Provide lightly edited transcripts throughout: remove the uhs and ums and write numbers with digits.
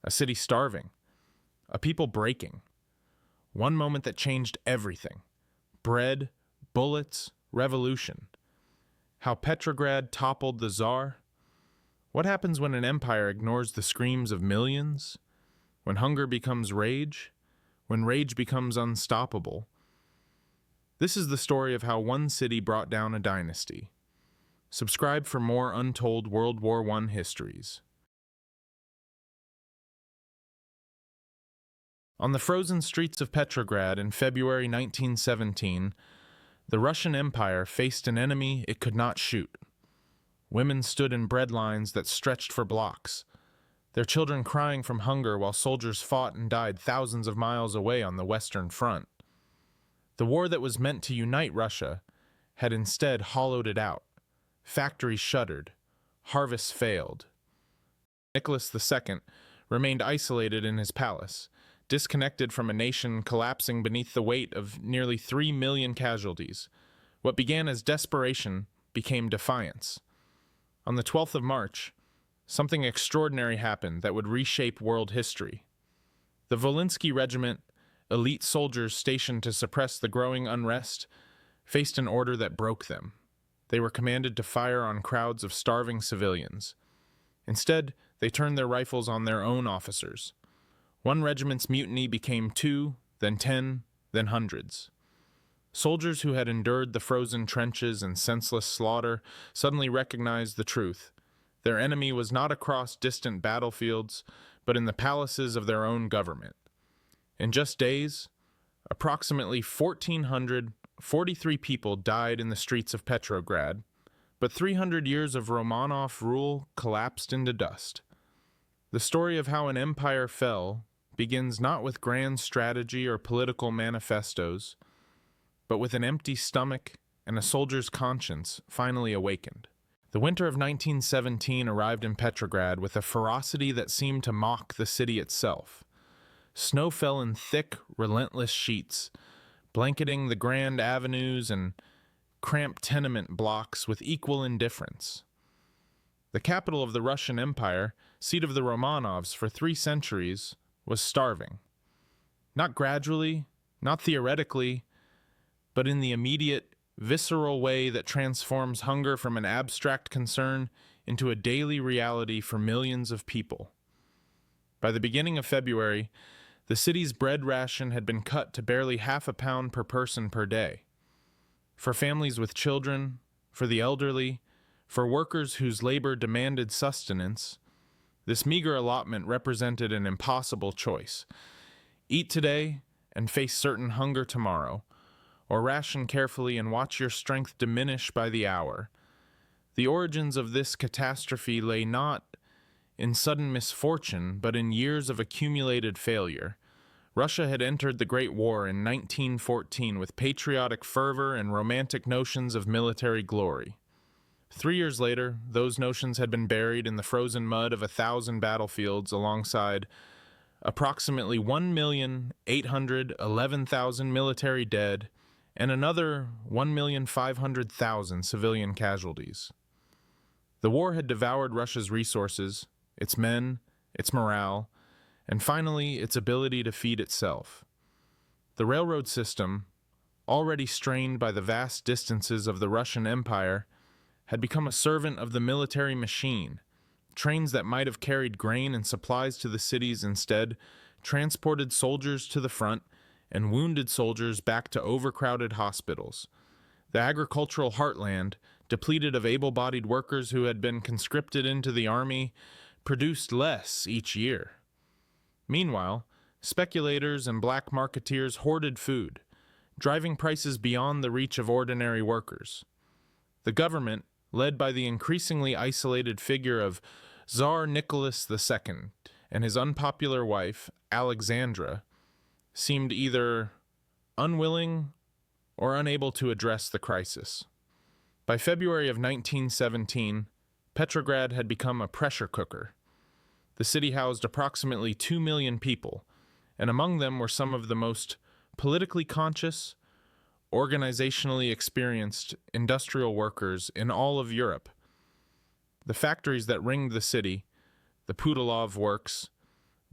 a city starving, a people breaking. One moment that changed everything. Bread, bullets, revolution. How Petrograd toppled the Tsar. What happens when an empire ignores the screams of millions? When hunger becomes rage? When rage becomes unstoppable? This is the story of how one city brought down a dynasty. Subscribe for more untold World War I histories. On the frozen streets of Petrograd in February 1917, the Russian Empire faced an enemy it could not shoot. Women stood in bread lines that stretched for blocks, their children crying from hunger while soldiers fought and died thousands of miles away on the Western Front. The war that was meant to unite Russia had instead hollowed it out. Factories shuttered, harvests failed. Nicholas II remained isolated in his palace, disconnected from a nation collapsing beneath the weight of nearly 3 million casualties. What began as desperation became defiance. On the 12th of March, something extraordinary happened that would reshape world history. The Volinsky Regiment, elite soldiers stationed to suppress the growing unrest, faced an order that broke them. They were commanded to fire on crowds of starving civilians. Instead, they turned their rifles on their own officers. One regiment's mutiny became 2, then 10, then hundreds. Soldiers who had endured the frozen trenches and senseless slaughter suddenly recognized the truth. Their enemy was not across distant battlefields, but in the palaces of their own government. In just days, approximately 1,443 people died in the streets of Petrograd, but 300 years of Romanov rule collapsed into dust. The story of how an empire fell begins not with grand strategy or political manifestos, but with an empty stomach and a soldier's conscience finally awakened. The winter of 1917 arrived in Petrograd with a ferocity that seemed to mock the city itself. Snow fell in thick, relentless sheets, blanketing the grand avenues and cramped tenement blocks with equal indifference. The capital of the Russian Empire, seat of the Romanovs for 3 centuries, was starving. Not gradually, not theoretically, but in the immediate, visceral way that transforms hunger from an abstract concern into a daily reality for millions of people. By the beginning of February, the city's bread ration had been cut to barely half a pound per person per day. For families with children, for the elderly, for workers whose labor demanded sustenance, this meager allotment represented an impossible choice. Eat today and face certain hunger tomorrow, or ration carefully and watch your strength diminish by the hour. The origins of this catastrophe lay not in sudden misfortune, but in years of accumulated failure. Russia had entered the Great War in 1914 with patriotic fervor and romantic notions of military glory. 3 years later, those notions had been buried in the frozen mud of 1,000 battlefields alongside approximately 1,811,000 military dead and another 1,500,000 civilian casualties. The war had devoured Russia's resources, its men, its morale, and finally its ability to feed itself. The railroad system, already strained by the vast distances of the Russian Empire, had become a servant of the military machine. Trains that might have carried grain and supplies to the cities instead transported soldiers to the front and wounded soldiers back to overcrowded hospitals. The agricultural heartland, depleted of able-bodied workers who had been conscripted into the army, produced less each year. Meanwhile, speculators and black marketeers hoarded food, driving prices beyond the reach of ordinary workers. The government, led by the increasingly isolated figure of Tsar Nicholas II and his unpopular wife, Alexandra, seemed either unwilling or unable to address the crisis. By February of 1917, Petrograd had become a pressure cooker. The city housed approximately 2 million people, and among them were some of the most politically conscious, organizationally experienced industrial workers in all of Europe. The factories that ringed the city, the Putilov works,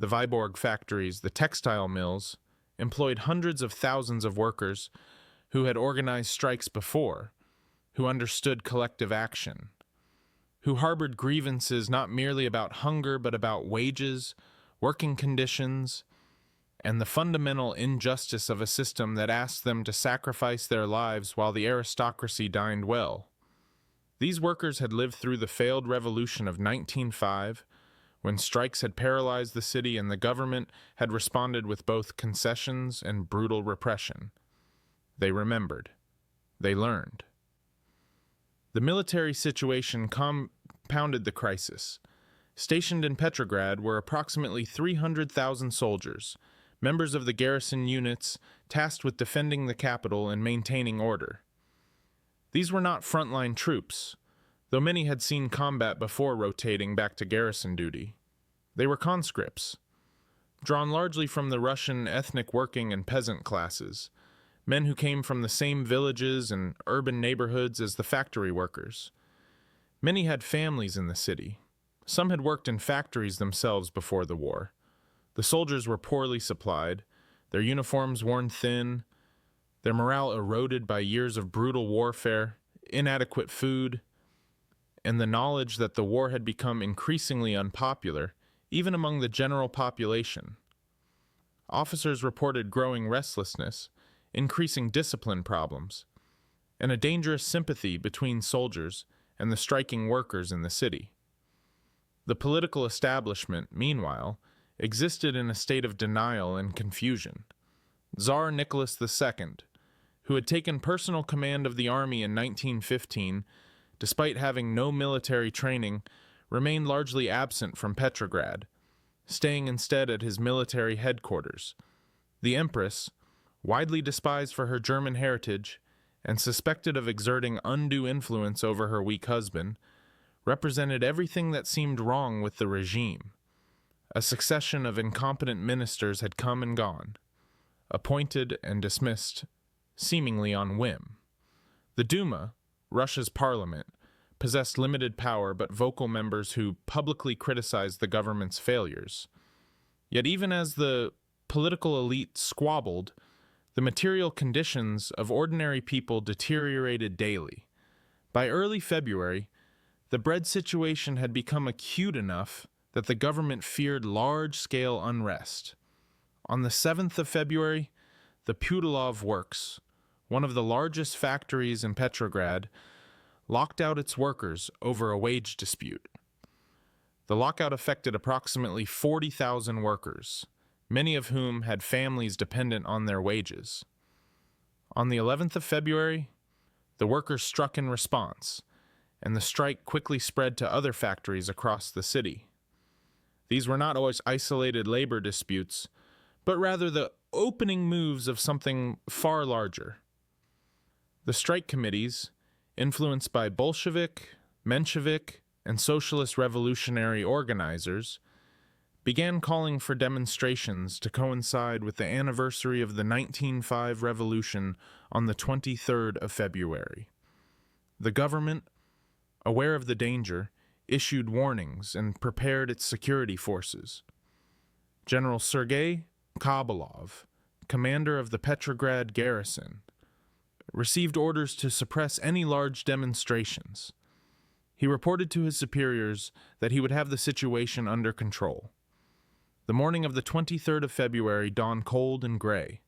The Viborg factories, the textile mills, employed hundreds of thousands of workers who had organized strikes before, who understood collective action, who harbored grievances not merely about hunger but about wages, working conditions, and the fundamental injustice of a system that asked them to sacrifice their lives while the aristocracy dined well. These workers had lived through the failed revolution of 1905, when strikes had paralyzed the city and the government had responded with both concessions and brutal repression. They remembered. They learned. The military situation compounded the crisis. Stationed in Petrograd were approximately 300,000 soldiers, members of the garrison units tasked with defending the capital and maintaining order. These were not frontline troops, though many had seen combat before rotating back to garrison duty. They were conscripts, drawn largely from the Russian ethnic working and peasant classes, men who came from the same villages and urban neighborhoods as the factory workers. Many had families in the city. Some had worked in factories themselves before the war. The soldiers were poorly supplied, their uniforms worn thin, their morale eroded by years of brutal warfare, inadequate food, and the knowledge that the war had become increasingly unpopular, even among the general population. Officers reported growing restlessness, increasing discipline problems, and a dangerous sympathy between soldiers and the striking workers in the city. The political establishment, meanwhile, existed in a state of denial and confusion. Tsar Nicholas II, who had taken personal command of the army in 1915, despite having no military training, remained largely absent from Petrograd, staying instead at his military headquarters. The Empress, widely despised for her German heritage and suspected of exerting undue influence over her weak husband, represented everything that seemed wrong with the regime. A succession of incompetent ministers had come and gone, appointed and dismissed, seemingly on whim. The Duma, Russia's parliament, possessed limited power but vocal members who publicly criticized the government's failures. Yet even as the political elite squabbled, the material conditions of ordinary people deteriorated daily. By early February, the bread situation had become acute enough that the government feared large-scale unrest. On the 7th of February, the Putilov Works, one of the largest factories in Petrograd, locked out its workers over a wage dispute. The lockout affected approximately 40,000 workers, many of whom had families dependent on their wages. On the 11th of February, the workers struck in response, and the strike quickly spread to other factories across the city. These were not always isolated labor disputes, but rather the opening moves of something far larger. The strike committees, influenced by Bolshevik, Menshevik, and socialist revolutionary organizers, began calling for demonstrations to coincide with the anniversary of the 1905 revolution on the 23rd of February. The government, aware of the danger, issued warnings and prepared its security forces. General Sergei Kabalov, commander of the Petrograd garrison, received orders to suppress any large demonstrations. He reported to his superiors that he would have the situation under control. The morning of the 23rd of February dawned cold and gray.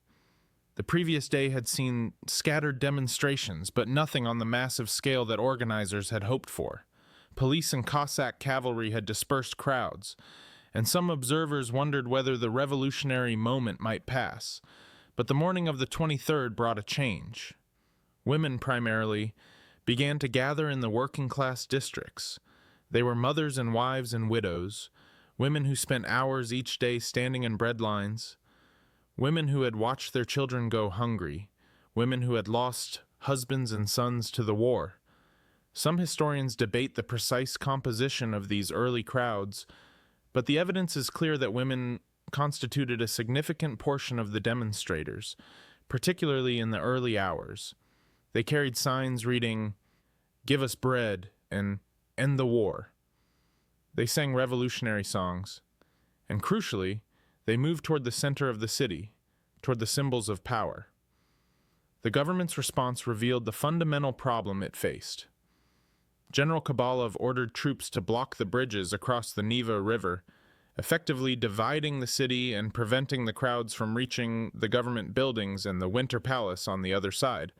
The previous day had seen scattered demonstrations, but nothing on the massive scale that organizers had hoped for. Police and Cossack cavalry had dispersed crowds, and some observers wondered whether the revolutionary moment might pass. But the morning of the 23rd brought a change. Women, primarily, began to gather in the working-class districts. They were mothers and wives and widows, women who spent hours each day standing in bread lines, women who had watched their children go hungry, women who had lost husbands and sons to the war. Some historians debate the precise composition of these early crowds, but the evidence is clear that women constituted a significant portion of the demonstrators, particularly in the early hours. They carried signs reading, "Give us bread," and "End the war." They sang revolutionary songs, and crucially, they moved toward the center of the city, toward the symbols of power. The government's response revealed the fundamental problem it faced. General Kabalov ordered troops to block the bridges across the Neva River, effectively dividing the city and preventing the crowds from reaching the government buildings and the Winter Palace on the other side.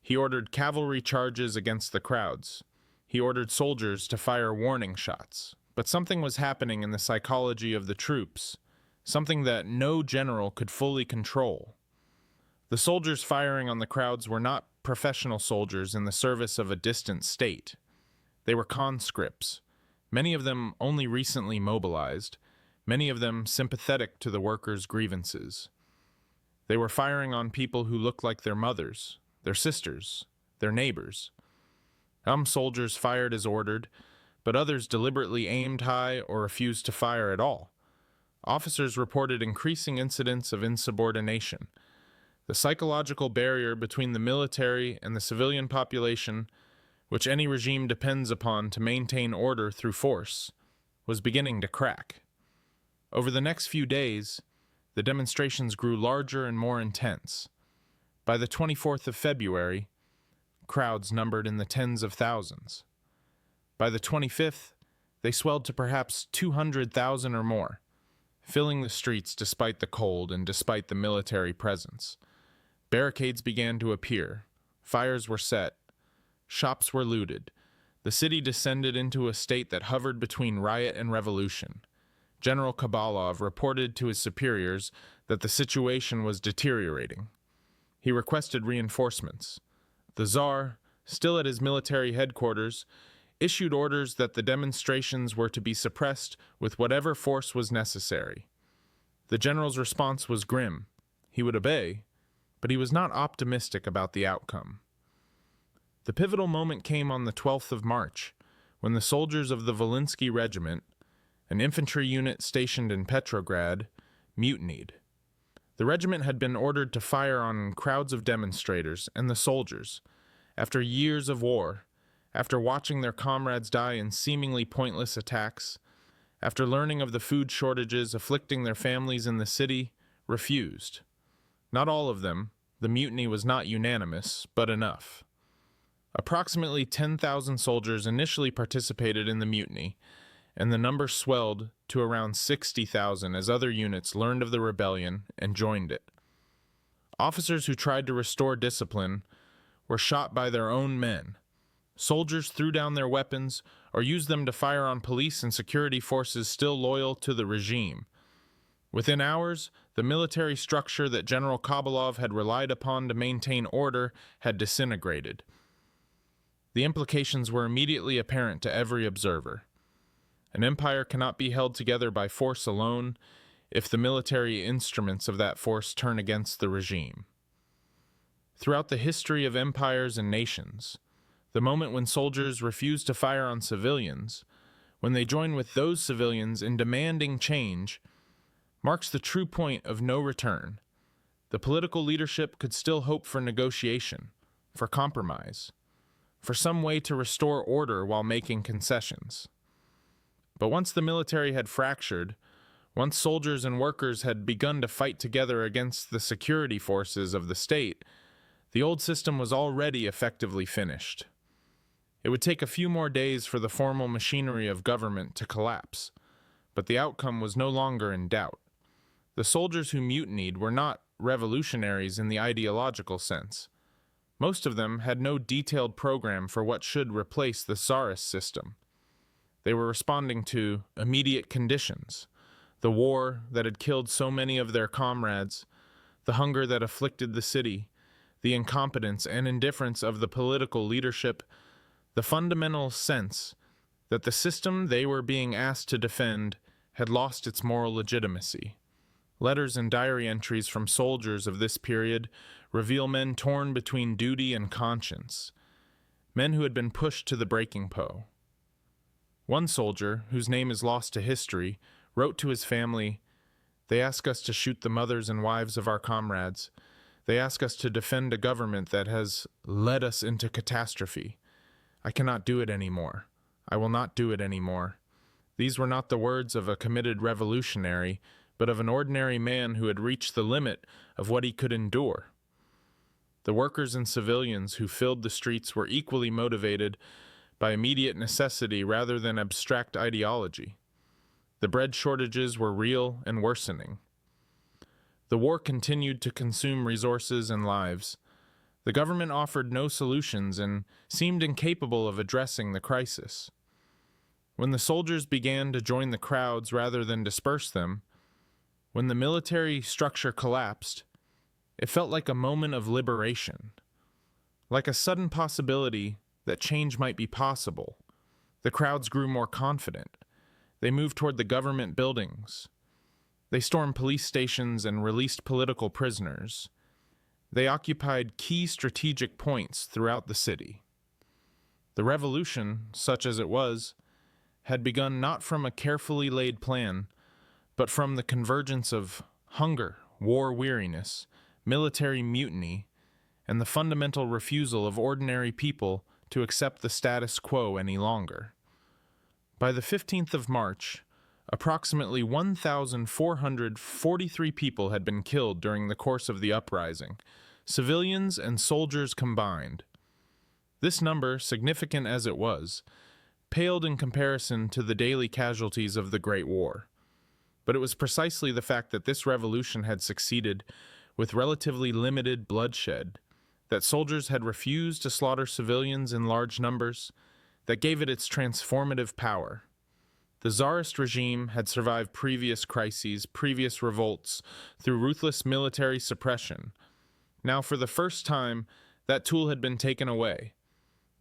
He ordered cavalry charges against the crowds. He ordered soldiers to fire warning shots. But something was happening in the psychology of the troops, something that no general could fully control. The soldiers firing on the crowds were not professional soldiers in the service of a distant state. They were conscripts, many of them only recently mobilized, many of them sympathetic to the workers' grievances. They were firing on people who looked like their mothers, their sisters, their neighbors. Some soldiers fired as ordered, but others deliberately aimed high or refused to fire at all. Officers reported increasing incidents of insubordination. The psychological barrier between the military and the civilian population, which any regime depends upon to maintain order through force, was beginning to crack. Over the next few days, the demonstrations grew larger and more intense. By the 24th of February, crowds numbered in the tens of thousands. By the 25th, they swelled to perhaps 200,000 or more, filling the streets despite the cold and despite the military presence. Barricades began to appear, fires were set, shops were looted. The city descended into a state that hovered between riot and revolution. General Kabalov reported to his superiors that the situation was deteriorating. He requested reinforcements. The Tsar, still at his military headquarters, issued orders that the demonstrations were to be suppressed with whatever force was necessary. The general's response was grim. He would obey, but he was not optimistic about the outcome. The pivotal moment came on the 12th of March, when the soldiers of the Volinsky Regiment, an infantry unit stationed in Petrograd, mutinied. The regiment had been ordered to fire on crowds of demonstrators and the soldiers. After years of war, after watching their comrades die in seemingly pointless attacks, after learning of the food shortages afflicting their families in the city, refused. Not all of them, the mutiny was not unanimous, but enough. Approximately 10,000 soldiers initially participated in the mutiny, and the number swelled to around 60,000 as other units learned of the rebellion and joined it. Officers who tried to restore discipline were shot by their own men. Soldiers threw down their weapons or used them to fire on police and security forces still loyal to the regime. Within hours, the military structure that General Kabalov had relied upon to maintain order had disintegrated. The implications were immediately apparent to every observer. An empire cannot be held together by force alone if the military instruments of that force turn against the regime. Throughout the history of empires and nations, the moment when soldiers refuse to fire on civilians, when they join with those civilians in demanding change, marks the true point of no return. The political leadership could still hope for negotiation, for compromise, for some way to restore order while making concessions. But once the military had fractured, once soldiers and workers had begun to fight together against the security forces of the state, the old system was already effectively finished. It would take a few more days for the formal machinery of government to collapse, but the outcome was no longer in doubt. The soldiers who mutinied were not revolutionaries in the ideological sense. Most of them had no detailed program for what should replace the Tsarist system. They were responding to immediate conditions, the war that had killed so many of their comrades, the hunger that afflicted the city, the incompetence and indifference of the political leadership, the fundamental sense that the system they were being asked to defend had lost its moral legitimacy. Letters and diary entries from soldiers of this period reveal men torn between duty and conscience, men who had been pushed to the breaking point. One soldier, whose name is lost to history, wrote to his family, "They ask us to shoot the mothers and wives of our comrades. They ask us to defend a government that has led us into catastrophe. I cannot do it anymore. I will not do it anymore. These were not the words of a committed revolutionary, but of an ordinary man who had reached the limit of what he could endure. The workers and civilians who filled the streets were equally motivated by immediate necessity rather than abstract ideology. The bread shortages were real and worsening. The war continued to consume resources and lives. The government offered no solutions and seemed incapable of addressing the crisis. When the soldiers began to join the crowds rather than disperse them, when the military structure collapsed, it felt like a moment of liberation, like a sudden possibility that change might be possible. The crowds grew more confident. They moved toward the government buildings. They stormed police stations and released political prisoners. They occupied key strategic points throughout the city. The revolution, such as it was, had begun not from a carefully laid plan, but from the convergence of hunger, war weariness, military mutiny, and the fundamental refusal of ordinary people to accept the status quo any longer. By the 15th of March, approximately 1,443 people had been killed during the course of the uprising, civilians and soldiers combined. This number, significant as it was, paled in comparison to the daily casualties of the Great War. But it was precisely the fact that this revolution had succeeded with relatively limited bloodshed, that soldiers had refused to slaughter civilians in large numbers, that gave it its transformative power. The Tsarist regime had survived previous crises, previous revolts, through ruthless military suppression. Now, for the first time, that tool had been taken away.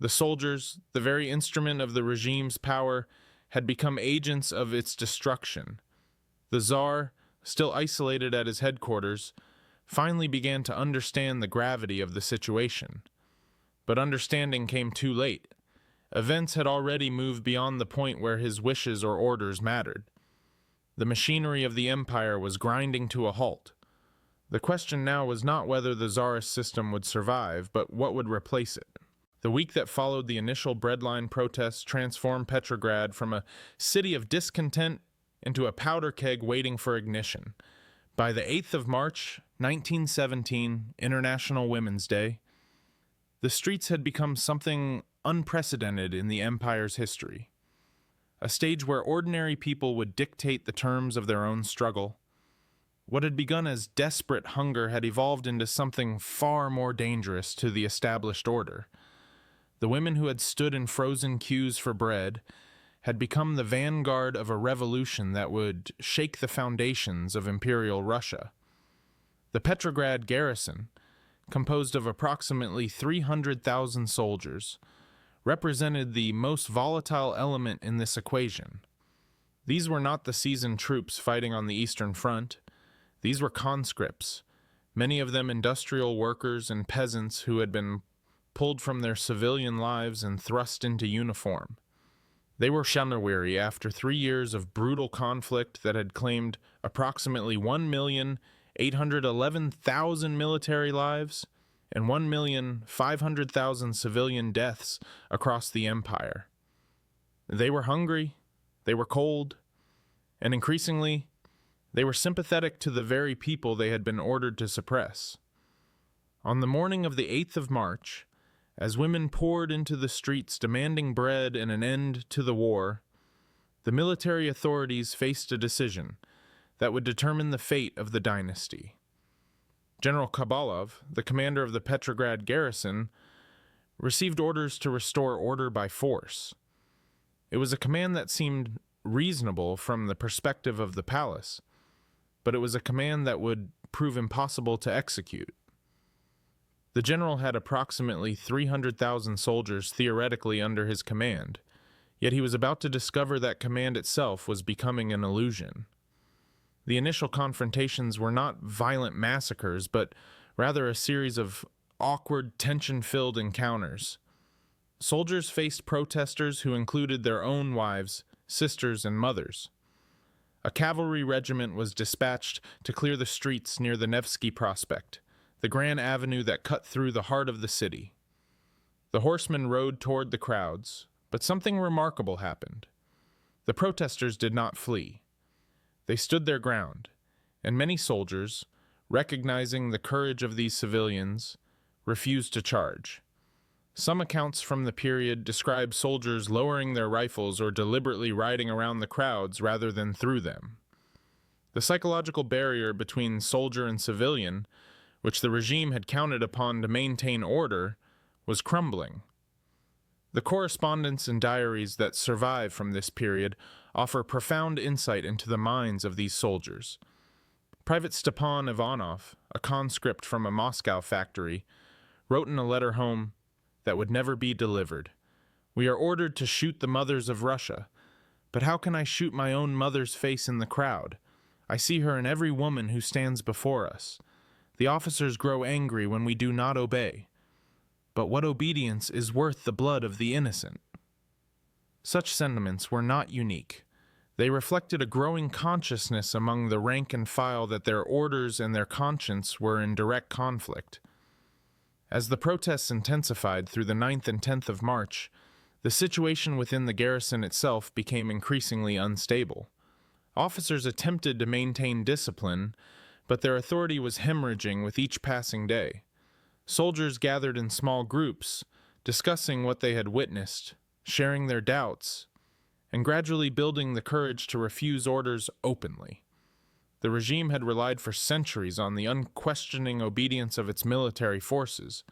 The soldiers, the very instrument of the regime's power, had become agents of its destruction. The Tsar, still isolated at his headquarters, finally began to understand the gravity of the situation. But understanding came too late. Events had already moved beyond the point where his wishes or orders mattered. The machinery of the empire was grinding to a halt. The question now was not whether the Tsarist system would survive, but what would replace it. The week that followed the initial breadline protests transformed Petrograd from a city of discontent into a powder keg waiting for ignition. By the 8th of March, 1917, International Women's Day, the streets had become something unprecedented in the empire's history. A stage where ordinary people would dictate the terms of their own struggle. What had begun as desperate hunger had evolved into something far more dangerous to the established order. The women who had stood in frozen queues for bread had become the vanguard of a revolution that would shake the foundations of imperial Russia. The Petrograd garrison, composed of approximately 300,000 soldiers, represented the most volatile element in this equation. These were not the seasoned troops fighting on the Eastern Front. These were conscripts, many of them industrial workers and peasants who had been pulled from their civilian lives and thrust into uniform. They were weary after 3 years of brutal conflict that had claimed approximately 1,811,000 military lives and 1,500,000 civilian deaths across the empire. They were hungry, they were cold, and increasingly, they were sympathetic to the very people they had been ordered to suppress. On the morning of the 8th of March, as women poured into the streets demanding bread and an end to the war, the military authorities faced a decision that would determine the fate of the dynasty. General Kabalov, the commander of the Petrograd garrison, received orders to restore order by force. It was a command that seemed reasonable from the perspective of the palace, but it was a command that would prove impossible to execute. The general had approximately 300,000 soldiers theoretically under his command, yet he was about to discover that command itself was becoming an illusion. The initial confrontations were not violent massacres, but rather a series of awkward, tension-filled encounters. Soldiers faced protesters who included their own wives, sisters, and mothers. A cavalry regiment was dispatched to clear the streets near the Nevsky Prospect, the grand avenue that cut through the heart of the city. The horsemen rode toward the crowds, but something remarkable happened. The protesters did not flee. They stood their ground, and many soldiers, recognizing the courage of these civilians, refused to charge. Some accounts from the period describe soldiers lowering their rifles or deliberately riding around the crowds rather than through them. The psychological barrier between soldier and civilian, which the regime had counted upon to maintain order, was crumbling. The correspondence and diaries that survive from this period offer profound insight into the minds of these soldiers. Private Stepan Ivanov, a conscript from a Moscow factory, wrote in a letter home that would never be delivered, "We are ordered to shoot the mothers of Russia, but how can I shoot my own mother's face in the crowd? I see her in every woman who stands before us. The officers grow angry when we do not obey. But what obedience is worth the blood of the innocent?" Such sentiments were not unique. They reflected a growing consciousness among the rank and file that their orders and their conscience were in direct conflict. As the protests intensified through the 9th and 10th of March, the situation within the garrison itself became increasingly unstable. Officers attempted to maintain discipline, but their authority was hemorrhaging with each passing day. Soldiers gathered in small groups, discussing what they had witnessed, sharing their doubts, and gradually building the courage to refuse orders openly. The regime had relied for centuries on the unquestioning obedience of its military forces,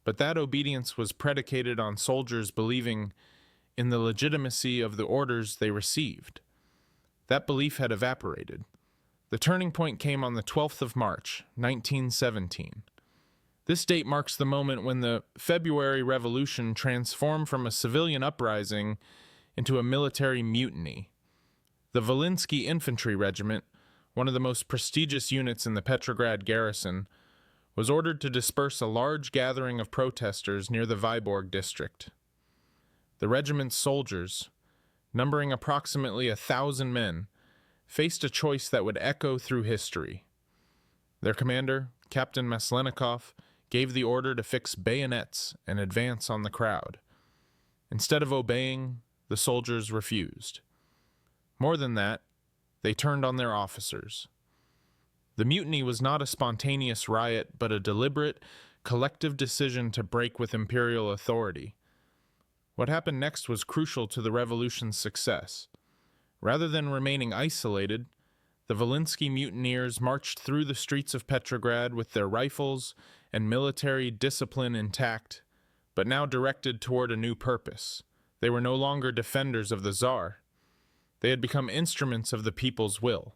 but that obedience was predicated on soldiers believing in the legitimacy of the orders they received. That belief had evaporated. The turning point came on the 12th of March, 1917. This date marks the moment when the February Revolution transformed from a civilian uprising into a military mutiny. The Volinsky Regiment, one of the most prestigious units in the Petrograd garrison, was ordered to disperse a large gathering of protesters near the Vyborg district. The regiment's soldiers, numbering approximately 1,000 men, faced a choice that would echo through history. Their commander, Captain Maslenikov, gave the order to fix bayonets and advance on the crowd. Instead of obeying, the soldiers refused. More than that, they turned on their officers. The mutiny was not a spontaneous riot, but a deliberate, collective decision to break with imperial authority. What happened next was crucial to the revolution's success. Rather than remaining isolated, the Volinsky mutineers marched through the streets of Petrograd with their rifles and military discipline intact, but now directed toward a new purpose. They were no longer defenders of the Tsar. They had become instruments of the people's will.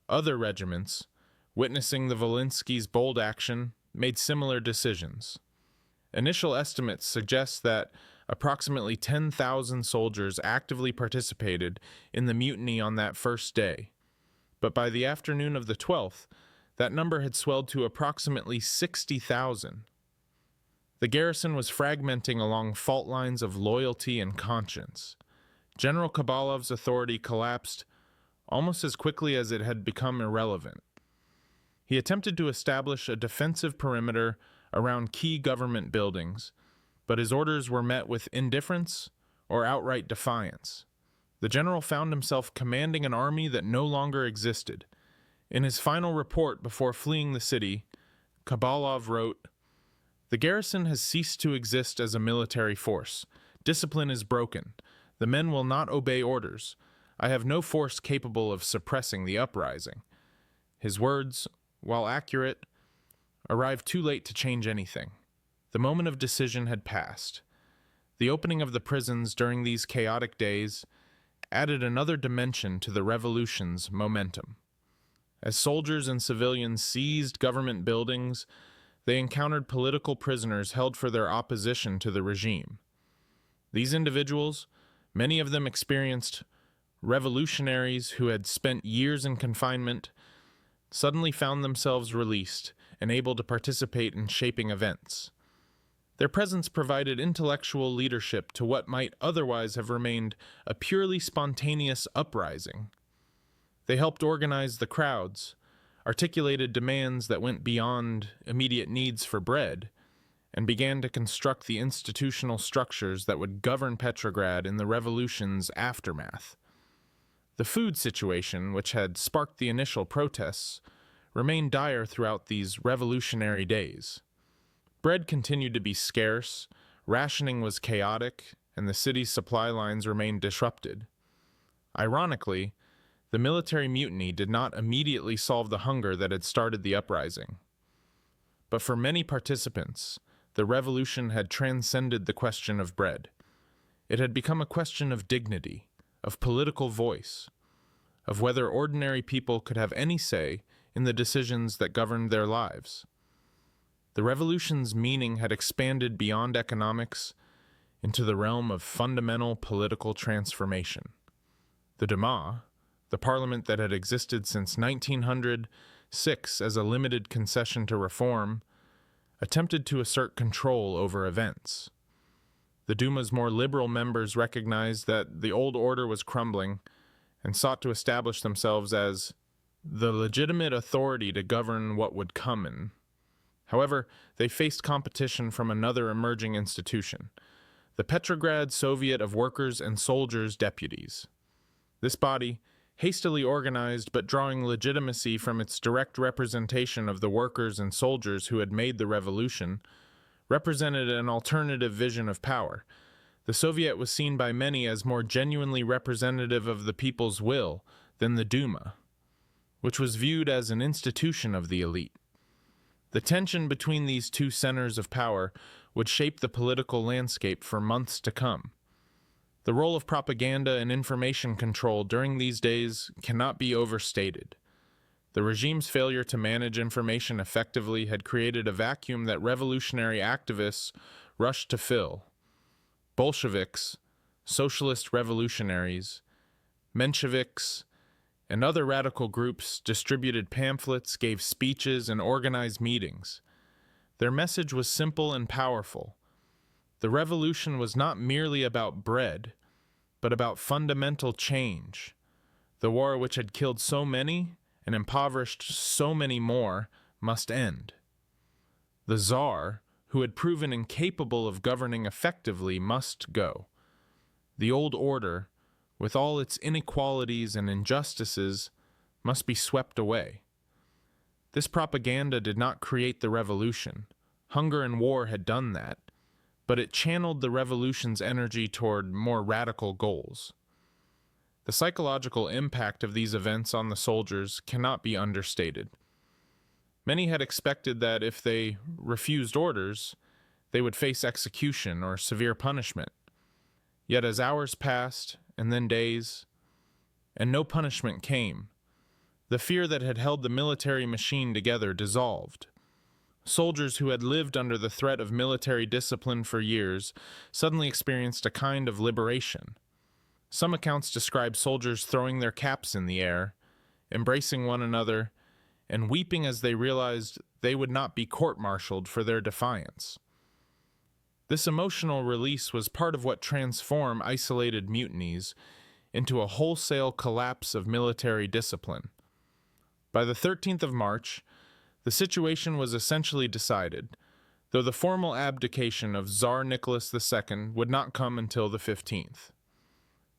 Other regiments, witnessing the Volinskys' bold action, made similar decisions. Initial estimates suggest that approximately 10,000 soldiers actively participated in the mutiny on that first day, but by the afternoon of the 12th, that number had swelled to approximately 60,000. The garrison was fragmenting along fault lines of loyalty and conscience. General Kabalov's authority collapsed almost as quickly as it had become irrelevant. He attempted to establish a defensive perimeter around key government buildings, but his orders were met with indifference or outright defiance. The general found himself commanding an army that no longer existed. In his final report before fleeing the city, Kabalov wrote, "The garrison has ceased to exist as a military force. Discipline is broken. The men will not obey orders. I have no force capable of suppressing the uprising." His words, while accurate, arrived too late to change anything. The moment of decision had passed. The opening of the prisons during these chaotic days added another dimension to the revolution's momentum. As soldiers and civilians seized government buildings, they encountered political prisoners held for their opposition to the regime. These individuals, many of them experienced revolutionaries who had spent years in confinement, suddenly found themselves released and able to participate in shaping events. Their presence provided intellectual leadership to what might otherwise have remained a purely spontaneous uprising. They helped organize the crowds, articulated demands that went beyond immediate needs for bread, and began to construct the institutional structures that would govern Petrograd in the revolution's aftermath. The food situation, which had sparked the initial protests, remained dire throughout these revolutionary days. Bread continued to be scarce, rationing was chaotic, and the city's supply lines remained disrupted. Ironically, the military mutiny did not immediately solve the hunger that had started the uprising. But for many participants, the revolution had transcended the question of bread. It had become a question of dignity, of political voice, of whether ordinary people could have any say in the decisions that governed their lives. The revolution's meaning had expanded beyond economics into the realm of fundamental political transformation. The Duma, the parliament that had existed since 1906 as a limited concession to reform, attempted to assert control over events. The Duma's more liberal members recognized that the old order was crumbling and sought to establish themselves as the legitimate authority to govern what would come in. However, they faced competition from another emerging institution, the Petrograd Soviet of Workers and Soldiers Deputies. This body, hastily organized but drawing legitimacy from its direct representation of the workers and soldiers who had made the revolution, represented an alternative vision of power. The Soviet was seen by many as more genuinely representative of the people's will than the Duma, which was viewed as an institution of the elite. The tension between these two centers of power would shape the political landscape for months to come. The role of propaganda and information control during these days cannot be overstated. The regime's failure to manage information effectively had created a vacuum that revolutionary activists rushed to fill. Bolsheviks, socialist revolutionaries, Mensheviks, and other radical groups distributed pamphlets, gave speeches, and organized meetings. Their message was simple and powerful. The revolution was not merely about bread, but about fundamental change. The war which had killed so many and impoverished so many more must end. The Tsar, who had proven incapable of governing effectively, must go. The old order, with all its inequalities and injustices, must be swept away. This propaganda did not create the revolution. Hunger and war had done that, but it channeled the revolution's energy toward more radical goals. The psychological impact of these events on the soldiers cannot be understated. Many had expected that if they refused orders, they would face execution or severe punishment. Yet as hours passed, and then days, and no punishment came, the fear that had held the military machine together dissolved. Soldiers who had lived under the threat of military discipline for years suddenly experienced a kind of liberation. Some accounts describe soldiers throwing their caps in the air, embracing one another, and weeping as they realized they would not be court-martialed for their defiance. This emotional release was part of what transformed isolated mutinies into a wholesale collapse of military discipline. By the 13th of March, the situation was essentially decided, though the formal abdication of Tsar Nicholas II would not come until the 15th.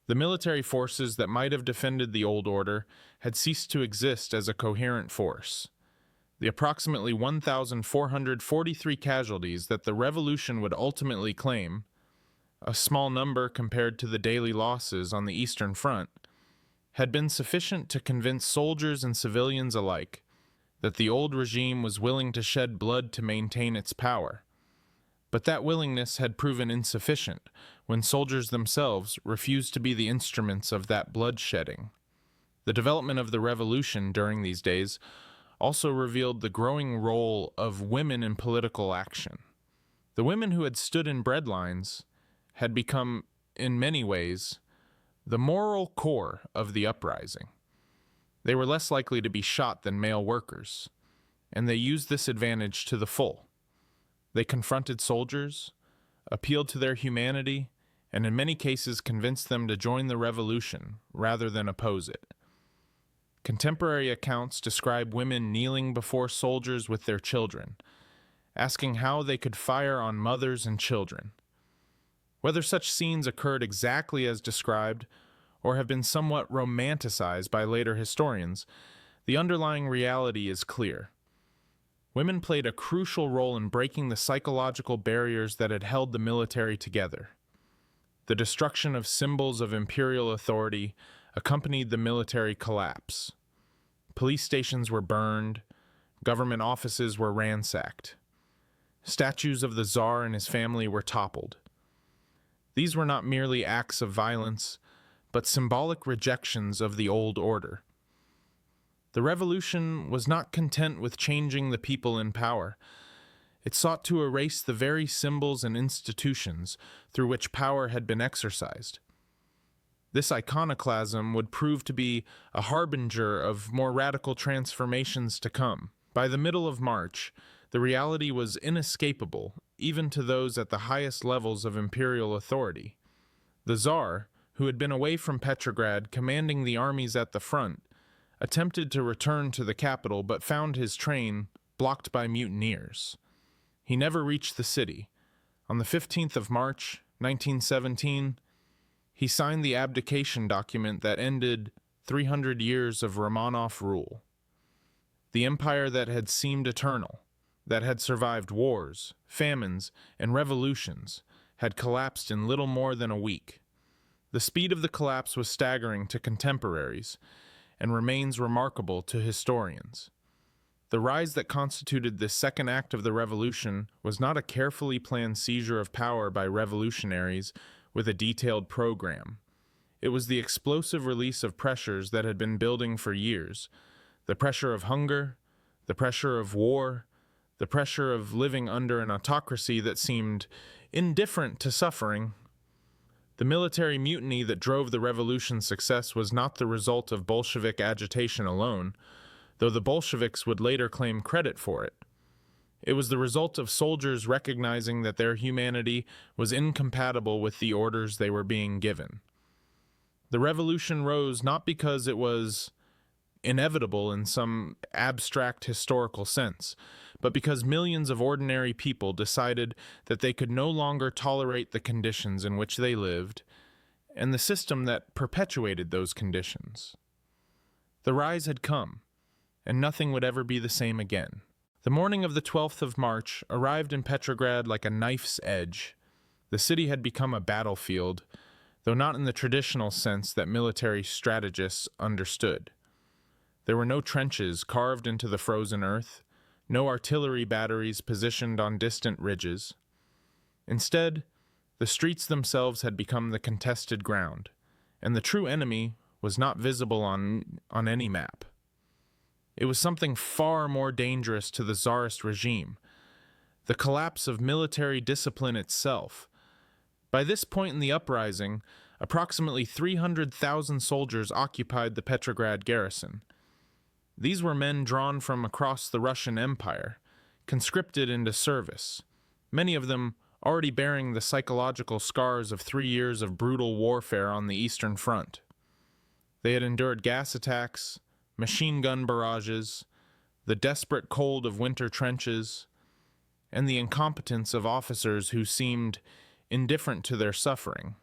The military forces that might have defended the old order had ceased to exist as a coherent force. The approximately 1,443 casualties that the revolution would ultimately claim, a small number compared to the daily losses on the Eastern Front, had been sufficient to convince soldiers and civilians alike that the old regime was willing to shed blood to maintain its power. But that willingness had proven insufficient when soldiers themselves refused to be the instruments of that bloodshedding. The development of the revolution during these days also revealed the growing role of women in political action. The women who had stood in breadlines had become, in many ways, the moral core of the uprising. They were less likely to be shot than male workers, and they used this advantage to the full. They confronted soldiers, appealed to their humanity, and in many cases convinced them to join the revolution rather than oppose it. Contemporary accounts describe women kneeling before soldiers with their children, asking how they could fire on mothers and children. Whether such scenes occurred exactly as described, or have been somewhat romanticized by later historians, the underlying reality is clear. Women played a crucial role in breaking the psychological barriers that had held the military together. The destruction of symbols of imperial authority accompanied the military collapse. Police stations were burned, government offices were ransacked. Statues of the Tsar and his family were toppled. These were not merely acts of violence, but symbolic rejections of the old order. The revolution was not content with changing the people in power. It sought to erase the very symbols and institutions through which power had been exercised. This iconoclasm would prove to be a harbinger of more radical transformations to come. By the middle of March, the reality was inescapable, even to those at the highest levels of imperial authority. The Tsar, who had been away from Petrograd commanding the armies at the front, attempted to return to the capital but found his train blocked by mutineers. He never reached the city. On the 15th of March, 1917, he signed the abdication document that ended 300 years of Romanov rule. The empire that had seemed eternal, that had survived wars, famines, and revolutions, had collapsed in little more than a week. The speed of the collapse was staggering to contemporaries, and remains remarkable to historians. The rise that constituted this second act of the revolution was not a carefully planned seizure of power by revolutionaries with a detailed program. It was the explosive release of pressures that had been building for years, the pressure of hunger, the pressure of war, the pressure of living under an autocracy that seemed indifferent to suffering. The military mutiny that drove the revolution's success was not the result of Bolshevik agitation alone, though the Bolsheviks would later claim credit for it. It was the result of soldiers recognizing that their humanity was incompatible with the orders they were being given. The revolution rose not because it was inevitable in some abstract historical sense, but because millions of ordinary people decided that they could no longer tolerate the conditions in which they lived and the system that perpetuated those conditions. The rise had come, and nothing would ever be the same again. The morning of the 12th of March arrived in Petrograd like a knife's edge. The city had become a battlefield, though not in the traditional sense that military strategists understood. There were no trenches carved into the frozen earth, no artillery batteries positioned on distant ridges. Instead, the streets themselves had become the contested ground, and the true enemy was not visible on any map. It was something far more dangerous to the Tsarist regime, the collapse of military discipline itself. By this point in the uprising, approximately 300,000 soldiers occupied the Petrograd garrison. These were men drawn from across the Russian Empire, conscripted into service, many of them already bearing the psychological scars of 3 years of brutal warfare on the Eastern Front. They had endured gas attacks, machine gun barrages, the desperate cold of winter trenches, and the incompetence of officers who seemed indifferent to their suffering.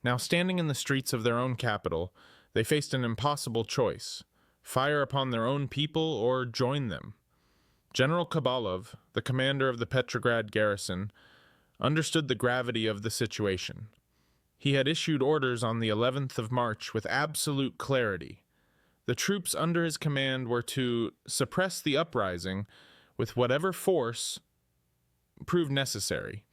Now, standing in the streets of their own capital, they faced an impossible choice: fire upon their own people or join them. General Kobalov, the commander of the Petrograd garrison, understood the gravity of the situation. He had issued orders on the 11th of March with absolute clarity. The troops under his command were to suppress the uprising with whatever force proved necessary.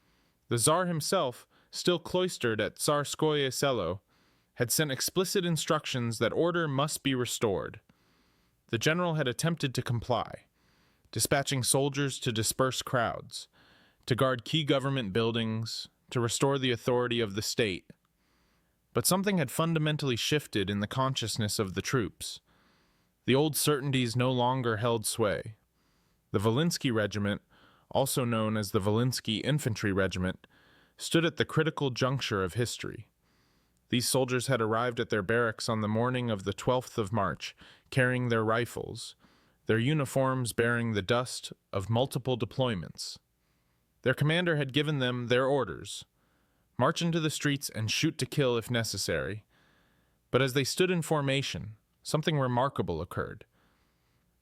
The Tsar himself, still cloistered at Tsarskoye Selo, had sent explicit instructions that order must be restored. The general had attempted to comply, dispatching soldiers to disperse crowds, to guard key government buildings, to restore the authority of the state. But something had fundamentally shifted in the consciousness of the troops. The old certainties no longer held sway. The Volinsky Regiment, also known as the Volinsky Infantry Regiment, stood at the critical juncture of history. These soldiers had arrived at their barracks on the morning of the 12th of March, carrying their rifles, their uniforms bearing the dust of multiple deployments. Their commander had given them their orders: march into the streets and shoot to kill if necessary, But as they stood in formation, something remarkable occurred.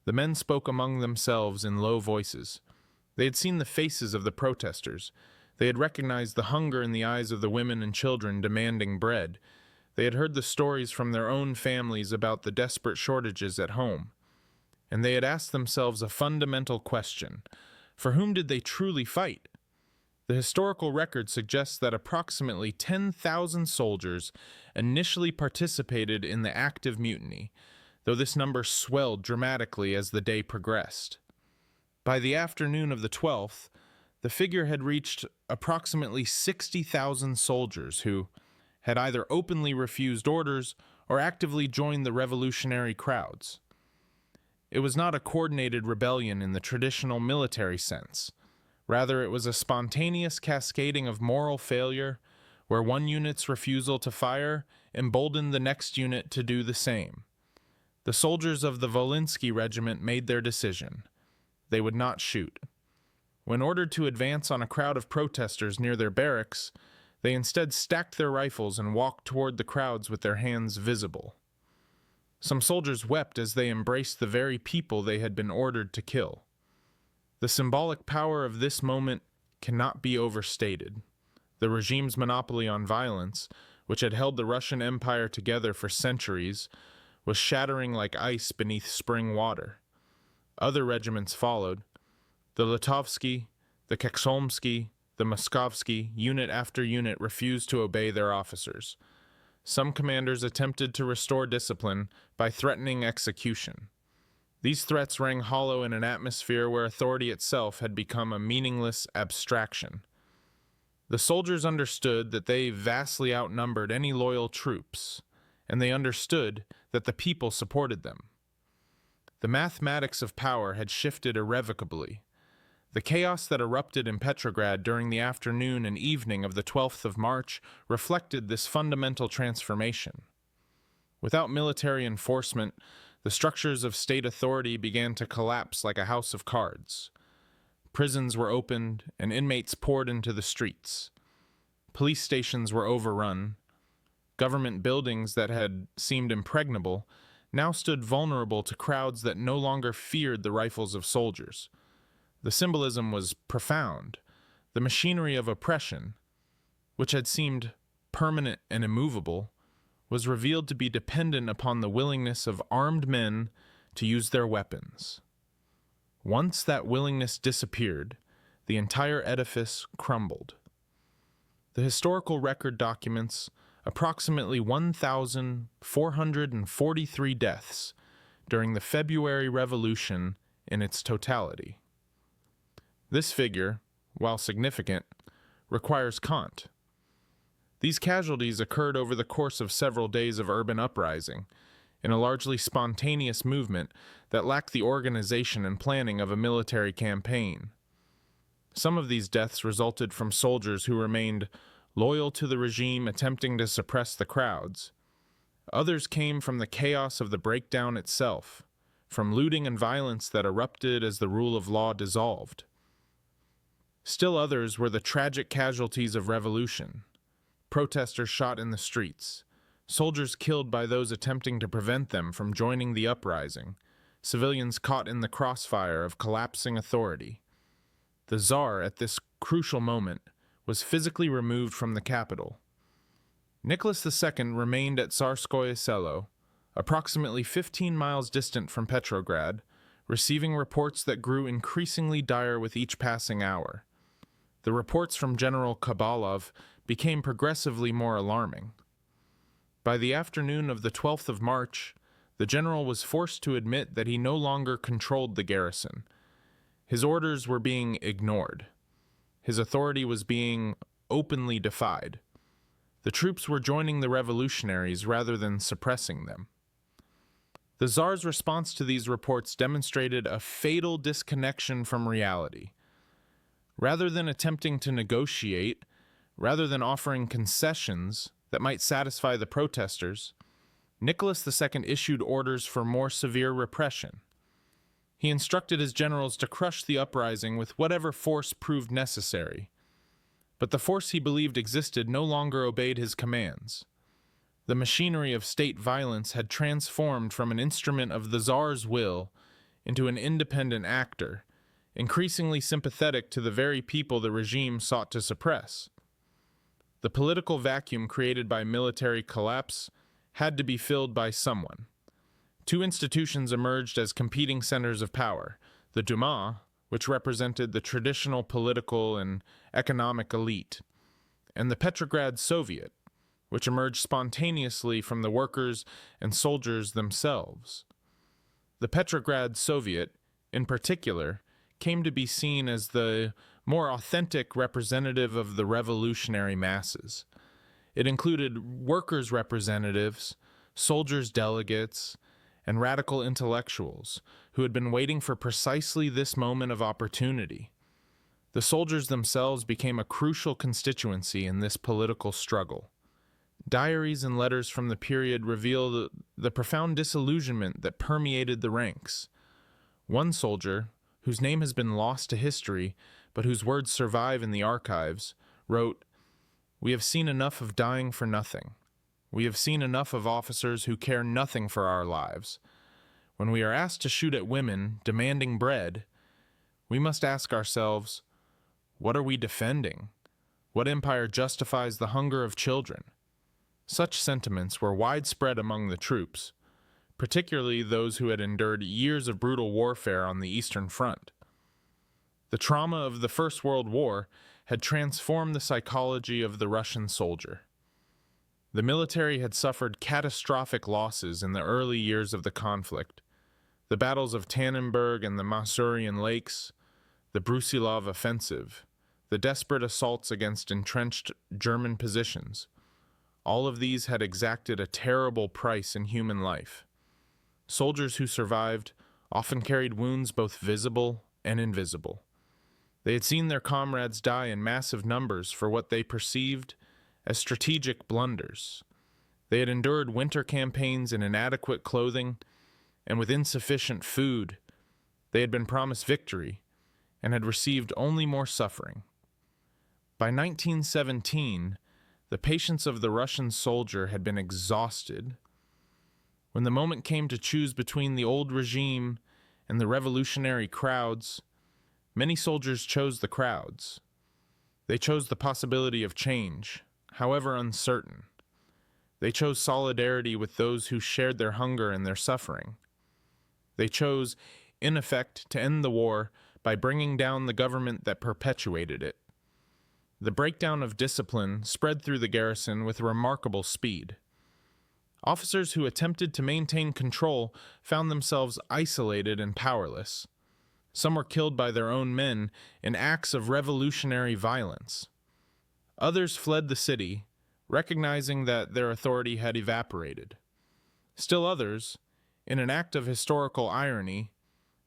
The men spoke among themselves in low voices. They had seen the faces of the protesters. They had recognized the hunger in the eyes of the women and children demanding bread. They had heard the stories from their own families about the desperate shortages at home. And they had asked themselves a fundamental question. For whom did they truly fight? The historical record suggests that approximately 10,000 soldiers initially participated in the active mutiny, though this number swelled dramatically as the day progressed. By the afternoon of the 12th, the figure had reached approximately 60,000 soldiers who had either openly refused orders or actively joined the revolutionary crowds. It was not a coordinated rebellion in the traditional military sense. Rather, it was a spontaneous cascading of moral failure, where one unit's refusal to fire emboldened the next unit to do the same. The soldiers of the Volinsky Regiment made their decision. They would not shoot. When ordered to advance on a crowd of protesters near their barracks, they instead stacked their rifles and walked toward the crowds with their hands visible. Some soldiers wept as they embraced the very people they had been ordered to kill. The symbolic power of this moment cannot be overstated. The regime's monopoly on violence, which had held the Russian Empire together for centuries, was shattering like ice beneath spring water. Other regiments followed. The Litovsky, the Keksholmsky, the Moskovsky, unit after unit refused to obey their officers. Some commanders attempted to restore discipline by threatening execution. These threats rang hollow in an atmosphere where authority itself had become a meaningless abstraction. The soldiers understood that they vastly outnumbered any loyal troops, and they understood that the people supported them. The mathematics of power had shifted irrevocably. The chaos that erupted in Petrograd during the afternoon and evening of the 12th of March reflected this fundamental transformation. Without military enforcement, the structures of state authority began to collapse like a house of cards. Prisons were opened, and inmates poured into the streets. Police stations were overrun. Government buildings that had seemed impregnable now stood vulnerable to crowds that no longer feared the rifles of soldiers. The symbolism was profound. The machinery of oppression, which had seemed permanent and immovable, was revealed to be dependent upon the willingness of armed men to use their weapons. Once that willingness disappeared, the entire edifice crumbled. The historical record documents approximately 1,443 deaths during the February Revolution in its totality. This figure, while significant, requires cant. These casualties occurred over the course of several days of urban uprising, in a largely spontaneous movement that lacked the organization and planning of a military campaign. Some of these deaths resulted from soldiers who remained loyal to the regime attempting to suppress the crowds. Others came from the chaos of the breakdown itself, from looting and violence that erupted as the rule of law dissolved. Still others were the tragic casualties of revolution. Protesters shot in the streets, soldiers killed by those attempting to prevent them from joining the uprising, civilians caught in the crossfire of collapsing authority. The Tsar, at this crucial moment, was physically removed from the capital. Nicholas II remained at Tsarskoye Selo, approximately 15 miles distant from Petrograd, receiving reports that grew increasingly dire with each passing hour. The reports from General Kabalov became progressively more alarming. By the afternoon of the 12th of March, the general was forced to admit that he no longer controlled the garrison. His orders were being ignored. His authority was being openly defied. The troops were joining the revolutionaries rather than suppressing them. The Tsar's response to these reports demonstrated a fatal disconnection from reality. Rather than attempting to negotiate, rather than offering concessions that might satisfy the protesters, Nicholas II issued orders for more severe repression. He instructed his generals to crush the uprising with whatever force proved necessary. But the force he believed existed no longer obeyed his commands. The machinery of state violence had transformed from an instrument of the Tsar's will into an independent actor, increasingly sympathetic to the very people the regime sought to suppress. The political vacuum created by military collapse had to be filled by someone. Two institutions emerged as competing centers of power: the Duma, which represented the traditional political and economic elite, and the Petrograd Soviet, which emerged spontaneously from the workers and soldiers themselves. The Petrograd Soviet, in particular, came to be seen as the more authentic representative of the revolutionary masses. It included workers' representatives, soldiers' delegates, and radical intellectuals who had been waiting for precisely this moment of opportunity. The soldiers themselves became a crucial constituency in this political struggle. Diaries and letters from the period reveal the profound disillusionment that permeated the ranks. One soldier, whose name has been lost to history, but whose words survive in the archives, wrote, "We have seen enough of dying for nothing. We have seen enough of officers who care nothing for our lives. When we are asked to shoot at women demanding bread, we must ask ourselves, what are we defending? What empire justifies the hunger of children?" Such sentiments were widespread among the troops, particularly those who had endured years of brutal warfare on the Eastern Front. The trauma of the First World War had transformed the psychology of the Russian soldier. The military had suffered catastrophic losses in the early years of the conflict: the battles of Tannenberg and the Masurian Lakes, the Brusilov offensive, the desperate assaults against entrenched German positions. All of these had exacted a terrible price in human life. Soldiers who survived often carried wounds both visible and invisible. They had seen their comrades die in massive numbers for what they perceived as strategic blunders. They had endured winter campaigns in inadequate clothing and with insufficient food. They had been promised victory and had received only more suffering. By 1917, the patience of the Russian soldier had been exhausted. When the moment came to choose between the old regime and the revolutionary crowds, many soldiers chose the crowds. They chose the possibility of change, however uncertain. They chose solidarity with those who shared their hunger and their suffering. They chose, in effect, to end the war by bringing down the government that perpetuated it. The breakdown of discipline spread through the garrison with remarkable speed. Officers who attempted to maintain control found themselves isolated and powerless. Some were killed by their own men in acts of revolutionary violence. Others fled the city, recognizing that their authority had evaporated. Still others, in an act of historical irony,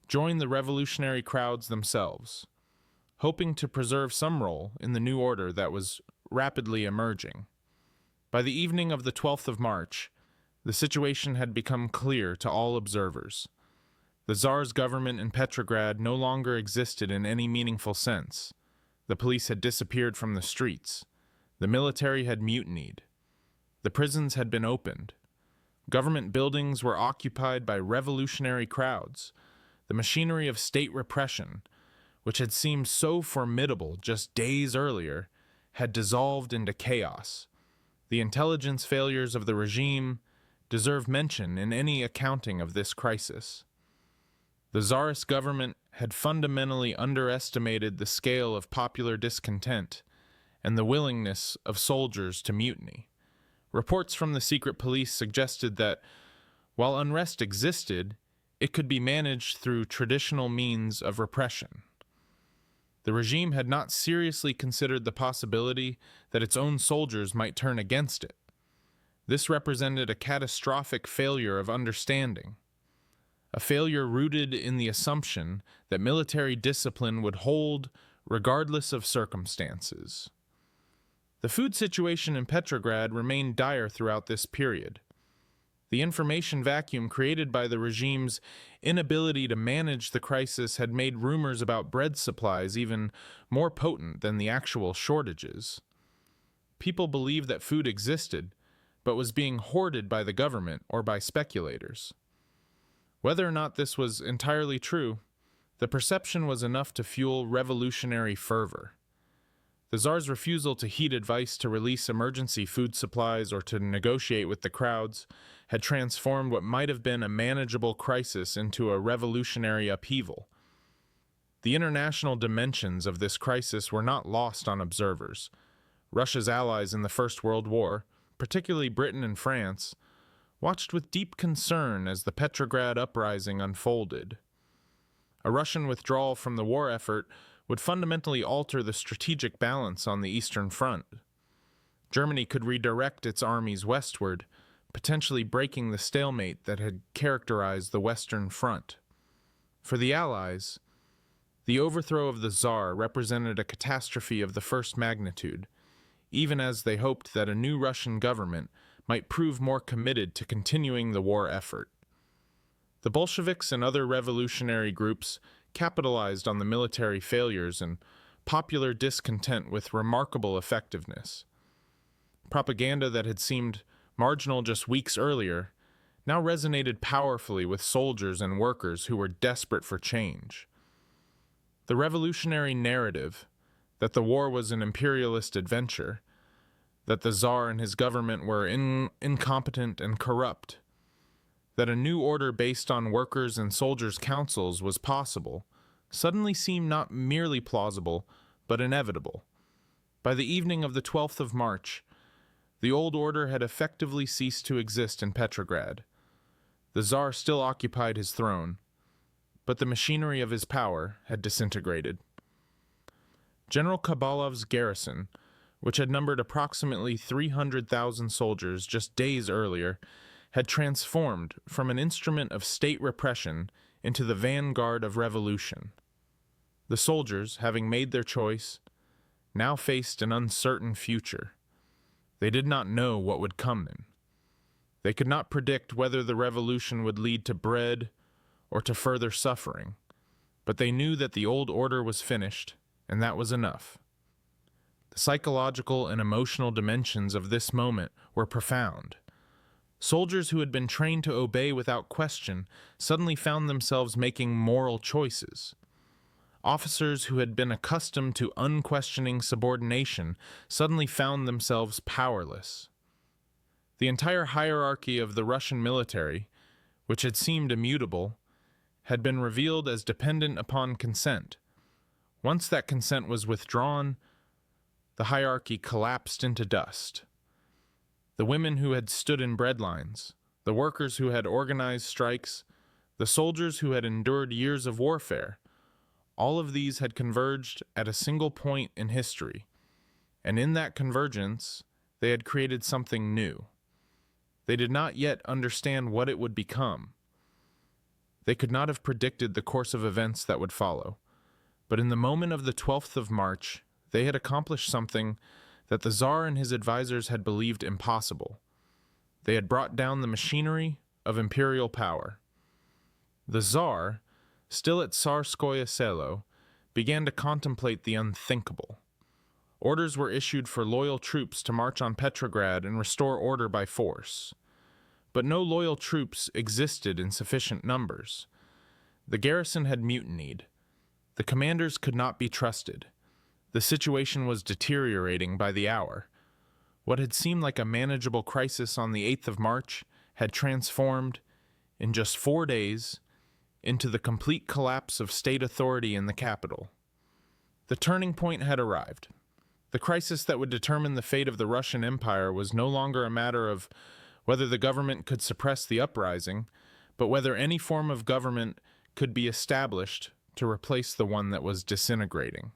joined the revolutionary crowds themselves, hoping to preserve some role in the new order that was rapidly emerging. By the evening of the 12th of March, the situation had become clear to all observers. The Tsar's government in Petrograd no longer existed in any meaningful sense. The police had disappeared from the streets. The military had mutinied. The prisons had been opened. Government buildings were occupied by revolutionary crowds. The machinery of state repression, which had seemed so formidable just days earlier, had dissolved into chaos. The intelligence failures of the regime deserve mention in any accounting of this crisis. The Tsarist government had fundamentally underestimated the scale of popular discontent and the willingness of soldiers to mutiny. Reports from the secret police suggested that, while unrest existed, it could be managed through traditional means of repression. The regime had not seriously considered the possibility that its own soldiers might turn against it. This represented a catastrophic failure of understanding, a failure rooted in the assumption that military discipline would hold regardless of circumstances. The food situation in Petrograd remained dire throughout this period. The information vacuum created by the regime's inability to manage the crisis had made rumors about bread supplies even more potent than the actual shortages. People believed that food existed, but was being hoarded by the government or by speculators. Whether or not this was entirely true, the perception was enough to fuel revolutionary fervor. The Tsar's refusal to heed advice to release emergency food supplies or to negotiate with the crowds had transformed what might have been a manageable crisis into a revolutionary upheaval. The international dimensions of this crisis were not lost on observers. Russia's allies in the First World War, particularly Britain and France, watched with deep concern as the Petrograd uprising unfolded. A Russian withdrawal from the war effort would fundamentally alter the strategic balance on the Eastern Front. Germany could redirect its armies westward, potentially breaking the stalemate that had characterized the Western Front. For the Allies, the overthrow of the Tsar represented a catastrophe of the first magnitude, even as they hoped that a new Russian government might prove more committed to continuing the war effort. The Bolsheviks and other revolutionary groups capitalized on the military failures and popular discontent with remarkable effectiveness. Propaganda that had seemed marginal just weeks earlier now resonated powerfully with soldiers and workers who were desperate for change. The revolutionary narrative that the war was an imperialist adventure, that the Tsar and his government were incompetent and corrupt, that a new order based on workers' and soldiers' councils was possible, suddenly seemed not merely plausible, but inevitable. By the evening of the 12th of March, the old order had effectively ceased to exist in Petrograd. The Tsar still occupied his throne, but the machinery of his power had disintegrated. General Kabalov's garrison, which had numbered approximately 300,000 soldiers just days earlier, had transformed from an instrument of state repression into the vanguard of revolution. The soldiers, having made their choice, now faced an uncertain future. They did not know what would come then. They could not predict whether the revolution would lead to bread or to further suffering, but they knew that the old order was finished, and that was enough. The psychological and emotional dimensions of this moment were profound. Soldiers who had been trained to obey without question suddenly found themselves making moral choices. Officers who had been accustomed to unquestioning subordination suddenly found themselves powerless. The entire hierarchy of the Russian military, which had seemed immutable, had been revealed as dependent upon consent. Once that consent was withdrawn, the hierarchy collapsed into dust. The women who had stood in breadlines, the workers who had organized strikes, the soldiers who had endured years of warfare, all of these had converged at a single point in history, and in that convergence, they had created something new. They did not yet understand what it would become. They could not have predicted the course of events that would follow, but in the moment of the 12th of March, they had accomplished something that the Tsar and his advisors had believed impossible. They had brought down the machinery of imperial power. The Tsar, still at Tsarskoye Selo, began to contemplate the unthinkable. Orders were issued for loyal troops to march on Petrograd and restore order by force. But no loyal troops existed in sufficient numbers. The garrison had mutinied. The commanders could not be trusted. The situation was deteriorating by the hour. What had seemed like a manageable crisis on the 8th of March had transformed, in just 4 days, into the complete collapse of state authority in the capital. The turning point had arrived. The crisis that would determine the fate of the Russian Empire was no longer a matter of whether the government could suppress the uprising, but whether any form of government could be established to replace the one that was disintegrating.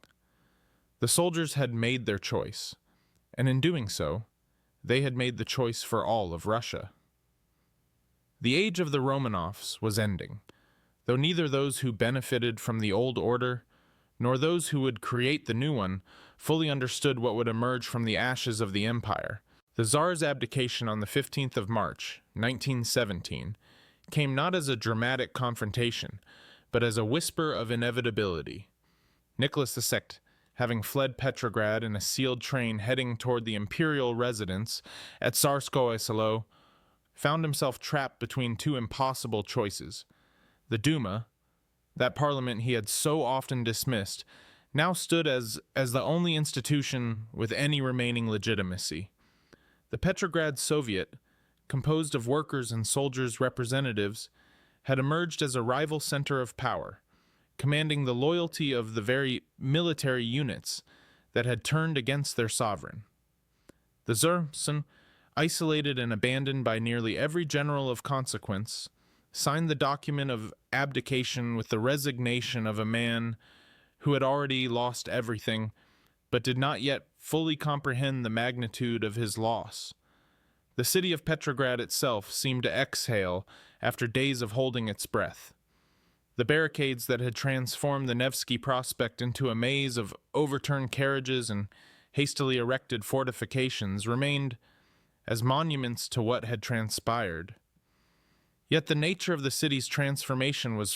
The soldiers had made their choice, and in doing so, they had made the choice for all of Russia. The age of the Romanovs was ending, though neither those who benefited from the old order nor those who would create the new one fully understood what would emerge from the ashes of the empire. The Tsar's abdication on the 15th of March, 1917, came not as a dramatic confrontation, but as a whisper of inevitability. Nicholas II having fled Petrograd in a sealed train heading toward the imperial residence at Tsarskoye Selo, found himself trapped between two impossible choices. The Duma, that parliament he had so often dismissed, now stood as the only institution with any remaining legitimacy. The Petrograd Soviet, composed of workers' and soldiers' representatives, had emerged as a rival center of power, commanding the loyalty of the very military units that had turned against their sovereign. The Garrison, isolated and abandoned by nearly every general of consequence, signed the document of abdication with the resignation of a man who had already lost everything, but did not yet fully comprehend the magnitude of his loss. The city of Petrograd itself seemed to exhale after days of holding its breath. The barricades that had transformed the Nevsky Prospect into a maze of overturned carriages and hastily erected fortifications remained as monuments to what had transpired. Yet the nature of the city's transformation was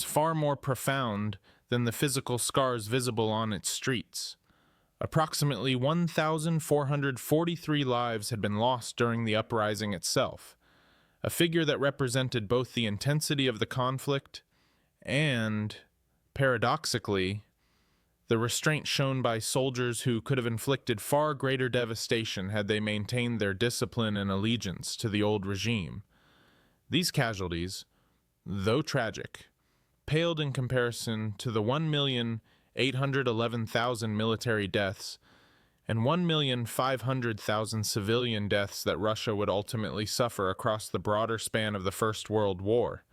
far more profound than the physical scars visible on its streets. Approximately 1,443 lives had been lost during the uprising itself, a figure that represented both the intensity of the conflict and, paradoxically, the restraint shown by soldiers who could have inflicted far greater devastation had they maintained their discipline and allegiance to the old regime. These casualties, though tragic, paled in comparison to the 1,811,000 military deaths and 1,500,000 civilian deaths that Russia would ultimately suffer across the broader span of the First World War.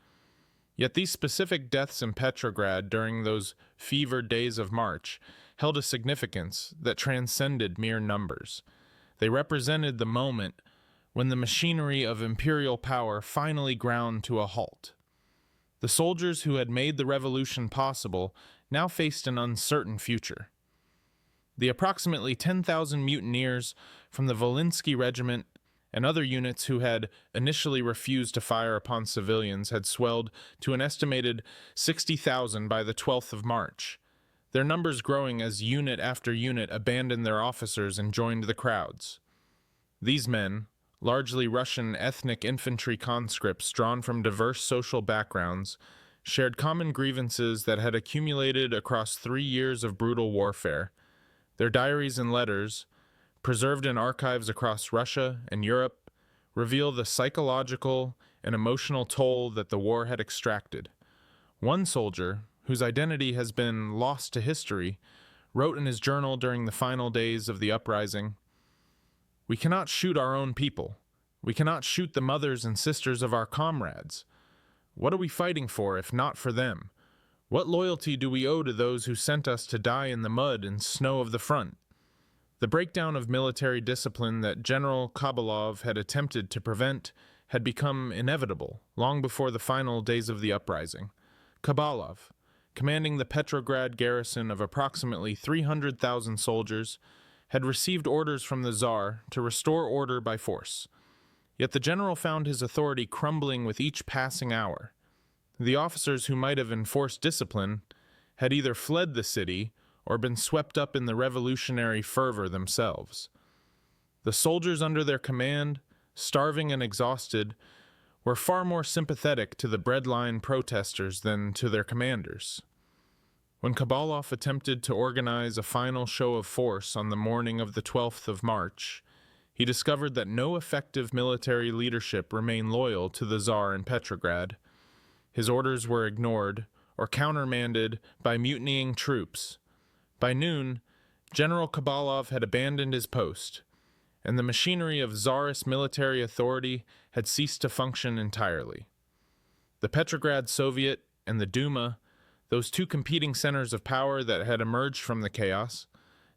Yet these specific deaths in Petrograd during those fevered days of March held a significance that transcended mere numbers. They represented the moment when the machinery of imperial power finally ground to a halt. The soldiers who had made the revolution possible now faced an uncertain future. The approximately 10,000 mutineers from the Volinsky Regiment and other units who had initially refused to fire upon civilians had swelled to an estimated 60,000 by the 12th of March, their numbers growing as unit after unit abandoned their officers and joined the crowds. These men, largely Russian ethnic infantry conscripts drawn from diverse social backgrounds, shared common grievances that had accumulated across 3 years of brutal warfare. Their diaries and letters, preserved in archives across Russia and Europe, reveal the psychological and emotional toll that the war had extracted. One soldier, whose identity has been lost to history, wrote in his journal during the final days of the uprising, "We cannot shoot our own people. We cannot shoot the mothers and sisters of our comrades. What are we fighting for if not for them? What loyalty do we owe to those who sent us to die in the mud and snow of the front?" The breakdown of military discipline that General Kabalov had attempted to prevent had become inevitable long before the final days of the uprising. Kabalov, commanding the Petrograd garrison of approximately 300,000 soldiers, had received orders from the Tsar to restore order by force. Yet the general found his authority crumbling with each passing hour. The officers who might have enforced discipline had either fled the city or been swept up in the revolutionary fervor themselves. The soldiers under their command, starving and exhausted, were far more sympathetic to the breadline protesters than to their commanders. When Kabalov attempted to organize a final show of force on the morning of the 12th of March, he discovered that no effective military leadership remained loyal to the Tsar in Petrograd. His orders were ignored or countermanded by mutinying troops. By noon, General Kabalov had abandoned his post, and the machinery of Tsarist military authority had ceased to function entirely. The Petrograd Soviet and the Duma, those two competing centers of power that had emerged from the chaos,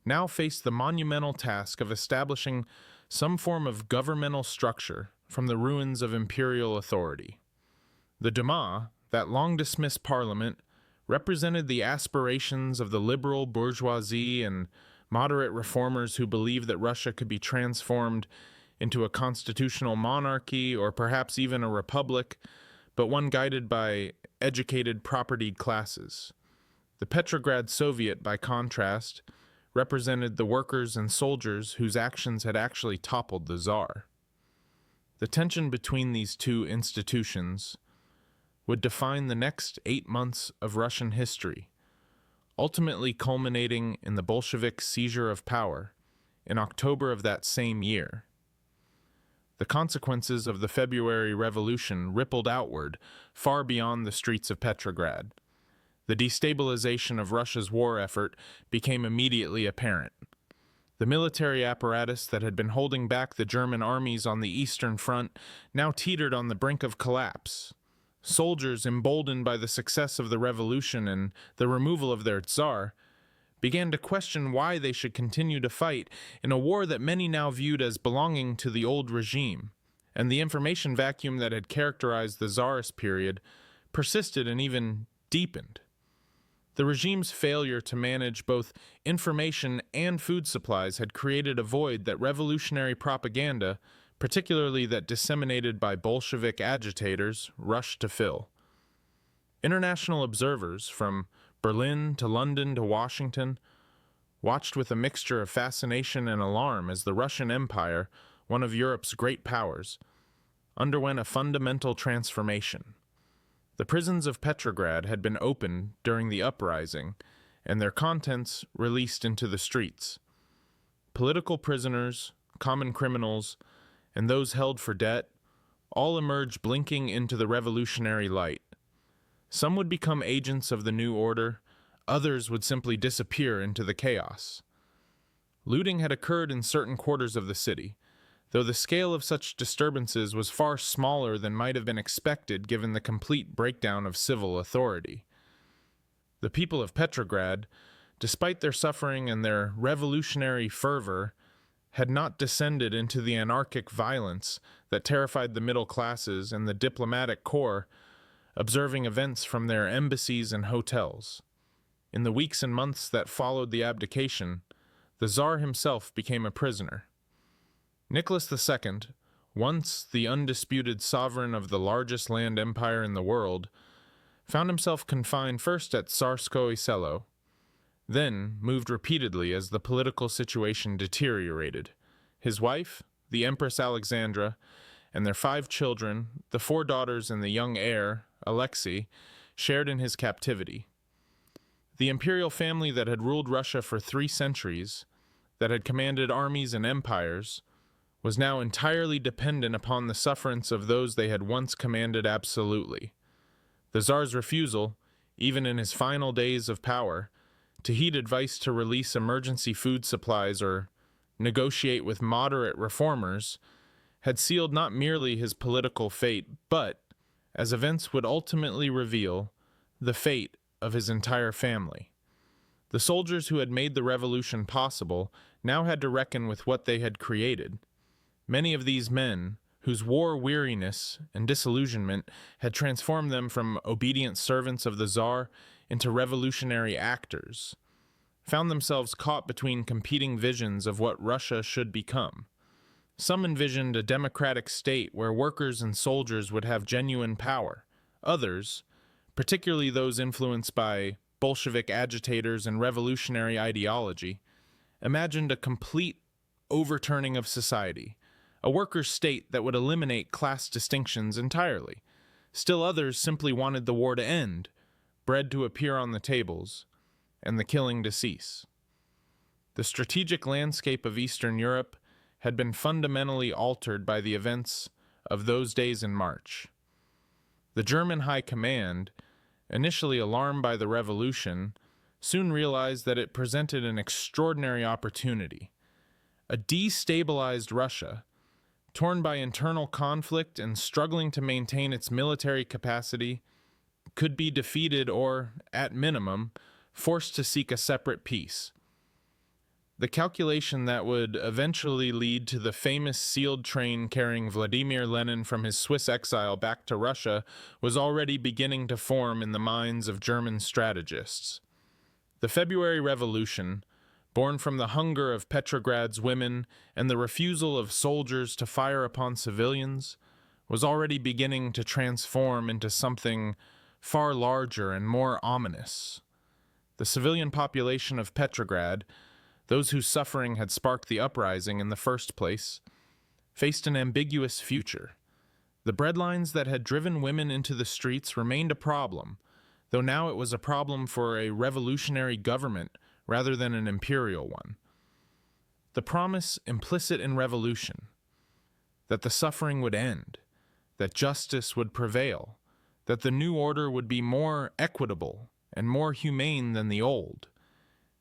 now faced the monumental task of establishing some form of governmental structure from the ruins of imperial authority. The Duma, that long-dismissed parliament, represented the aspirations of the liberal bourgeoisie and moderate reformers who believed that Russia could be transformed into a constitutional monarchy or perhaps even a republic, but one guided by educated propertied classes. The Petrograd Soviet, by contrast, represented the workers and soldiers whose actions had actually toppled the Tsar. The tension between these two institutions would define the next 8 months of Russian history, ultimately culminating in the Bolshevik seizure of power in October of that same year. The consequences of the February Revolution rippled outward, far beyond the streets of Petrograd. The destabilization of Russia's war effort became immediately apparent. The military apparatus that had been holding back the German armies on the Eastern Front now teetered on the brink of collapse. Soldiers, emboldened by the success of the revolution and the removal of their Tsar, began to question why they should continue to fight in a war that many now viewed as belonging to the old regime, and the information vacuum that had characterized the Tsarist period persisted and even deepened. The regime's failure to manage both information and food supplies had created a void that revolutionary propaganda, particularly that disseminated by Bolshevik agitators, rushed to fill. International observers, from Berlin to London to Washington, watched with a mixture of fascination and alarm as the Russian Empire, one of Europe's great powers, underwent a fundamental transformation. The prisons of Petrograd had been opened during the uprising, and their contents released into the streets. Political prisoners, common criminals, and those held for debt all emerged blinking into the revolutionary light. Some would become agents of the new order, others would simply disappear into the chaos. Looting had occurred in certain quarters of the city, though the scale of such disturbances was far smaller than might have been expected given the complete breakdown of civil authority. The people of Petrograd, despite their suffering and their revolutionary fervor, had not descended into the anarchic violence that terrified the middle classes and the diplomatic corps, observing events from their embassies and hotels. In the weeks and months that followed the abdication, the Tsar himself became a prisoner. Nicholas II, once the undisputed sovereign of the largest land empire in the world, found himself confined first at Tsarskoye Selo, then moved repeatedly as the political situation deteriorated. His wife, the Empress Alexandra, and their 5 children, the 4 daughters and the young heir, Alexei, shared in his captivity. The imperial family that had ruled Russia for 3 centuries, that had commanded armies and empires, was now entirely dependent upon the sufferance of those they had once commanded absolutely. The Tsar's refusal, even in his final days of power, to heed advice to release emergency food supplies or negotiate with moderate reformers, had sealed not merely his political fate, but, as events would ultimately reveal, the fate of his entire family. The soldiers who had made the revolution possible now had to reckon with what they had created. Many of these men, whose war weariness and disillusionment had transformed them from obedient servants of the Tsar into revolutionary actors, found themselves caught between competing visions of what Russia should become. Some envisioned a democratic state where workers and soldiers would have genuine power. Others, particularly those influenced by Bolshevik agitators and revolutionary ideology, imagined a complete overturning of society, a workers' state that would eliminate class distinctions entirely. Still others simply wanted the war to end, bread to appear on the tables, and the killing to cease. The strategic landscape of Eastern Europe had been fundamentally altered by the events of those days in March. The German High Command, initially alarmed by the revolution, soon realized that it presented an extraordinary opportunity. A destabilized Russia, torn by internal conflict and struggling to maintain its military capacity, could be defeated or, at minimum, forced to seek a separate peace. The calculation that would eventually lead to the famous sealed train carrying Vladimir Lenin from his Swiss exile back to Russia was already beginning to form in the minds of German strategists. The February Revolution, born from the hunger of Petrograd's women and the refusal of soldiers to fire upon civilians, was already beginning to transform into something far larger and more ominous. The civilian population of Petrograd, those whose suffering had sparked the uprising in the first place, faced an ambiguous future. The breadlines that had driven women into the streets remained a problem, though now it was a problem for a revolutionary government rather than an imperial one. The promise implicit in revolution, that the suffering would end, that justice would prevail, that the new order would be more equitable and more humane than the old,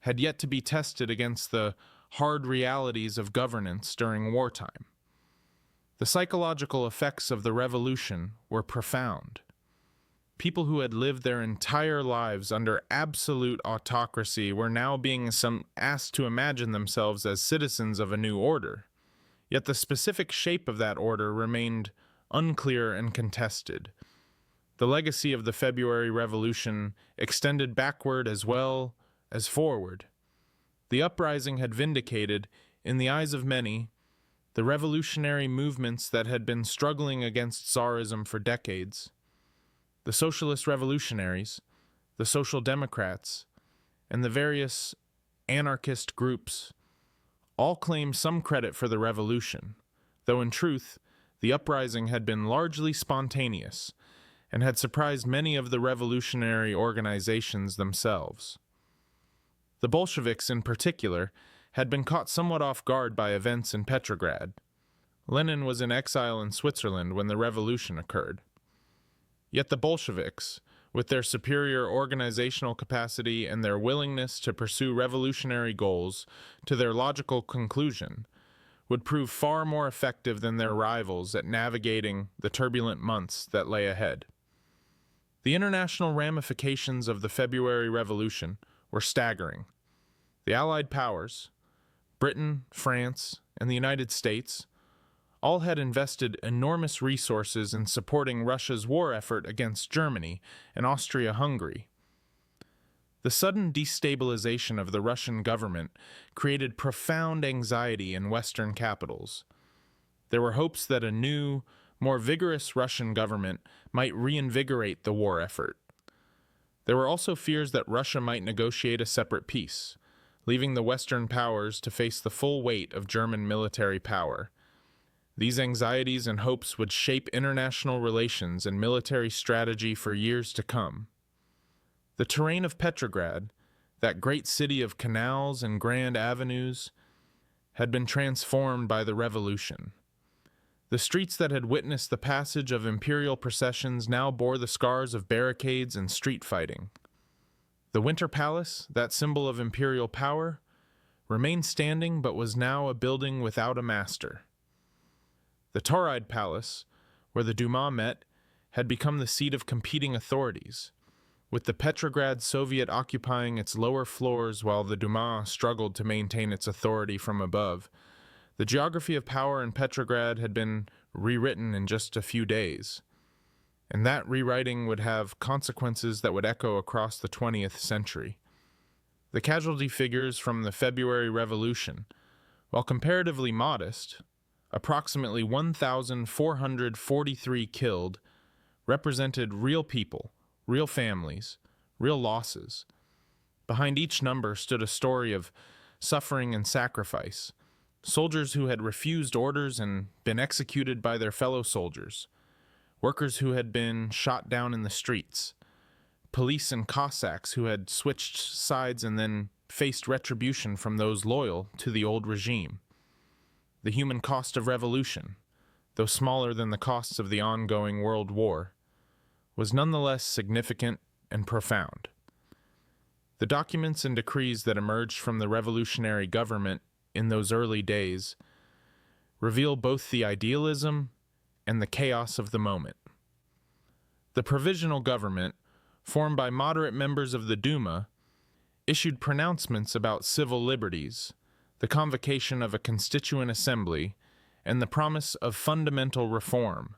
had yet to be tested against the hard realities of governance during wartime. The psychological effects of the revolution were profound. People who had lived their entire lives under absolute autocracy were now being asked to imagine themselves as citizens of a new order. Yet the specific shape of that order remained unclear and contested. The legacy of the February Revolution extended backward as well as forward. The uprising had vindicated, in the eyes of many, the revolutionary movements that had been struggling against Tsarism for decades. The socialist revolutionaries, the social democrats, and the various anarchist groups all claimed some credit for the revolution, though in truth, the uprising had been largely spontaneous and had surprised many of the revolutionary organizations themselves. The Bolsheviks, in particular, had been caught somewhat off guard by events in Petrograd. Lenin was in exile in Switzerland when the revolution occurred. Yet the Bolsheviks, with their superior organizational capacity and their willingness to pursue revolutionary goals to their logical conclusion, would prove far more effective than their rivals at navigating the turbulent months that lay ahead. The international ramifications of the February Revolution were staggering. The Allied powers, Britain, France, and the United States, all had invested enormous resources in supporting Russia's war effort against Germany and Austria-Hungary. The sudden destabilization of the Russian government created profound anxiety in Western capitals. There were hopes that a new, more vigorous Russian government might reinvigorate the war effort. There were also fears that Russia might negotiate a separate peace, leaving the Western powers to face the full weight of German military power. These anxieties and hopes would shape international relations and military strategy for years to come. The terrain of Petrograd, that great city of canals and grand avenues, had been transformed by the revolution. The streets that had witnessed the passage of imperial processions now bore the scars of barricades and street fighting. The Winter Palace, that symbol of imperial power, remained standing but was now a building without a master. The Tauride Palace, where the Duma met, had become the seat of competing authorities, with the Petrograd Soviet occupying its lower floors while the Duma struggled to maintain its authority from above. The geography of power in Petrograd had been rewritten in just a few days, and that rewriting would have consequences that would echo across the 20th century. The casualty figures from the February Revolution, while comparatively modest, approximately 1,443 killed, represented real people, real families, real losses. Behind each number stood a story of suffering and sacrifice, soldiers who had refused orders and been executed by their fellow soldiers, workers who had been shot down in the streets, police and Cossacks who had switched sides and then faced retribution from those loyal to the old regime. The human cost of revolution, though smaller than the costs of the ongoing World War, was nonetheless significant and profound. The documents and decrees that emerged from the revolutionary government in those early days reveal both the idealism and the chaos of the moment. The provisional government, formed by moderate members of the Duma, issued pronouncements about civil liberties, the convocation of a constituent assembly, and the promise of fundamental reform.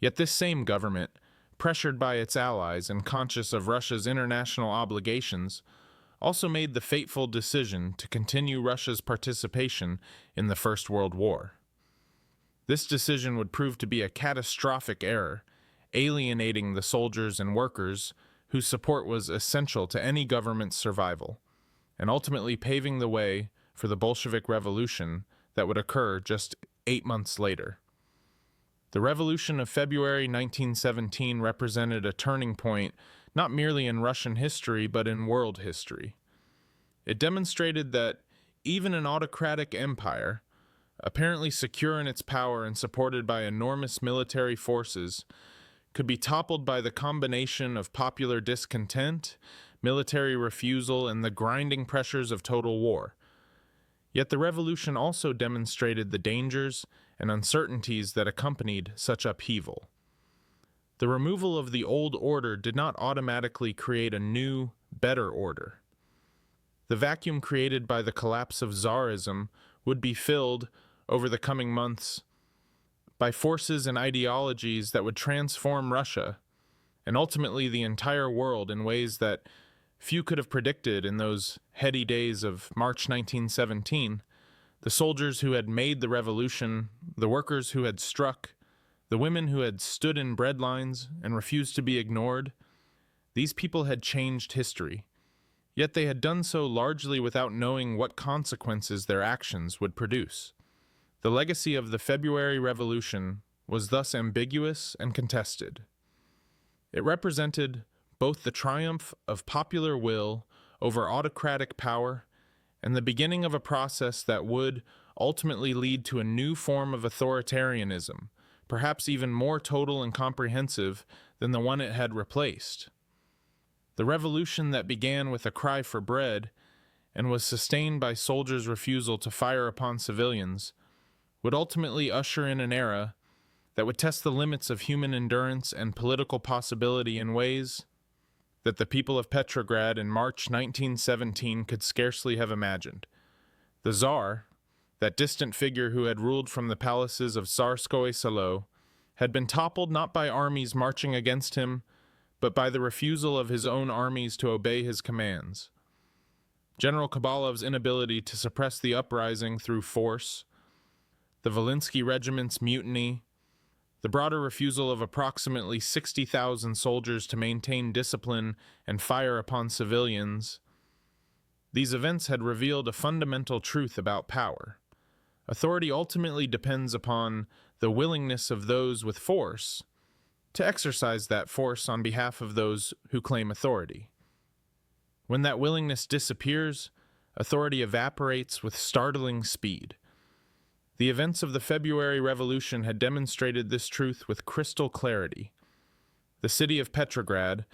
Yet this same government, pressured by its allies and conscious of Russia's international obligations, also made the fateful decision to continue Russia's participation in the First World War. This decision would prove to be a catastrophic error, alienating the soldiers and workers whose support was essential to any government's survival, and ultimately paving the way for the Bolshevik Revolution that would occur just 8 months later. The Revolution of February 1917 represented a turning point not merely in Russian history but in world history. It demonstrated that even an autocratic empire, apparently secure in its power and supported by enormous military forces, could be toppled by the combination of popular discontent, military refusal, and the grinding pressures of total war. Yet the revolution also demonstrated the dangers and uncertainties that accompanied such upheaval. The removal of the old order did not automatically create a new, better order. The vacuum created by the collapse of Tsarism would be filled, over the coming months, by forces and ideologies that would transform Russia, and ultimately the entire world, in ways that few could have predicted in those heady days of March 1917. The soldiers who had made the revolution, the workers who had struck, the women who had stood in bread lines and refused to be ignored, these people had changed history. Yet they had done so largely without knowing what consequences their actions would produce. The legacy of the February Revolution was thus ambiguous and contested. It represented both the triumph of popular will over autocratic power and the beginning of a process that would ultimately lead to a new form of authoritarianism, perhaps even more total and comprehensive than the one it had replaced. The revolution that began with a cry for bread and was sustained by soldiers' refusal to fire upon civilians would ultimately usher in an era that would test the limits of human endurance and political possibility in ways that the people of Petrograd in March 1917 could scarcely have imagined. The Tsar, that distant figure who had ruled from the palaces of Tsarskoye Selo, had been toppled not by armies marching against him, but by the refusal of his own armies to obey his commands. General Kabalov's inability to suppress the uprising through force, the Volinsky Regiment's mutiny, the broader refusal of approximately 60,000 soldiers to maintain discipline and fire upon civilians, these events had revealed a fundamental truth about power. Authority ultimately depends upon the willingness of those with force to exercise that force on behalf of those who claim authority. When that willingness disappears, authority evaporates with startling speed. The events of the February Revolution had demonstrated this truth with crystal clarity. The city of Petrograd,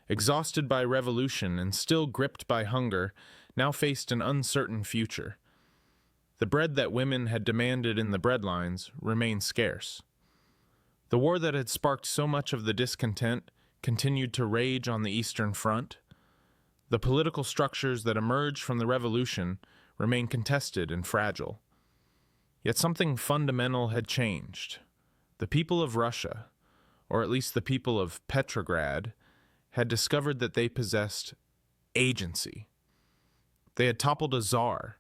exhausted by revolution and still gripped by hunger, now faced an uncertain future. The bread that women had demanded in the breadlines remained scarce. The war that had sparked so much of the discontent continued to rage on the Eastern Front. The political structures that emerged from the revolution remained contested and fragile. Yet something fundamental had changed. The people of Russia, or at least the people of Petrograd, had discovered that they possessed agency. They had toppled a czar.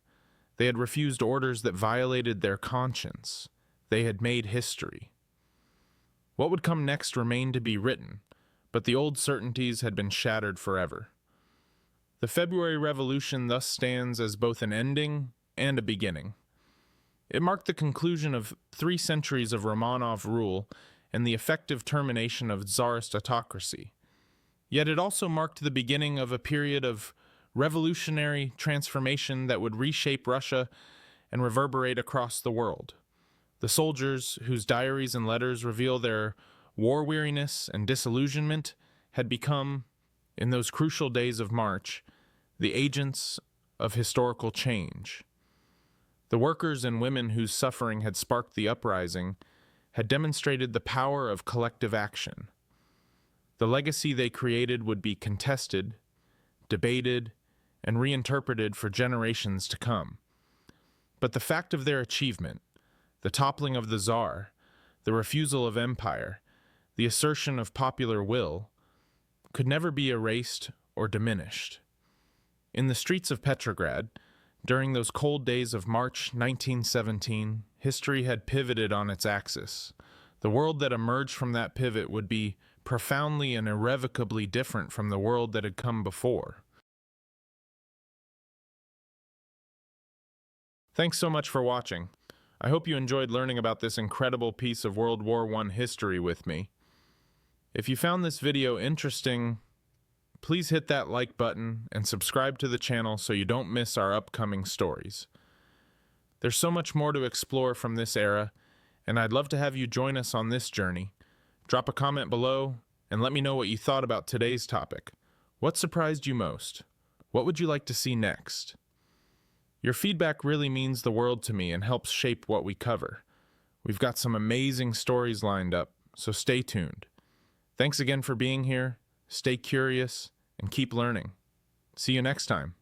They had refused orders that violated their conscience. They had made history. What would come next remained to be written, but the old certainties had been shattered forever. The February Revolution thus stands as both an ending and a beginning. It marked the conclusion of 3 centuries of Romanov rule and the effective termination of Tsarist autocracy. Yet it also marked the beginning of a period of revolutionary transformation that would reshape Russia and reverberate across the world. The soldiers, whose diaries and letters reveal their war weariness and disillusionment, had become, in those crucial days of March, the agents of historical change. The workers and women whose suffering had sparked the uprising had demonstrated the power of collective action. The legacy they created would be contested, debated, and reinterpreted for generations to come. But the fact of their achievement, the toppling of the Tsar, the refusal of empire, the assertion of popular will, could never be erased or diminished. In the streets of Petrograd, during those cold days of March 1917, history had pivoted on its axis. The world that emerged from that pivot would be profoundly and irrevocably different from the world that had come before. Thanks so much for watching. I hope you enjoyed learning about this incredible piece of World War I history with me. If you found this video interesting, please hit that like button and subscribe to the channel so you don't miss our upcoming stories. There's so much more to explore from this era, and I'd love to have you join us on this journey. Drop a comment below and let me know what you thought about today's topic. What surprised you most? What would you like to see next? Your feedback really means the world to me and helps shape what we cover. We've got some amazing stories lined up, so stay tuned. Thanks again for being here. Stay curious and keep learning. See you next time.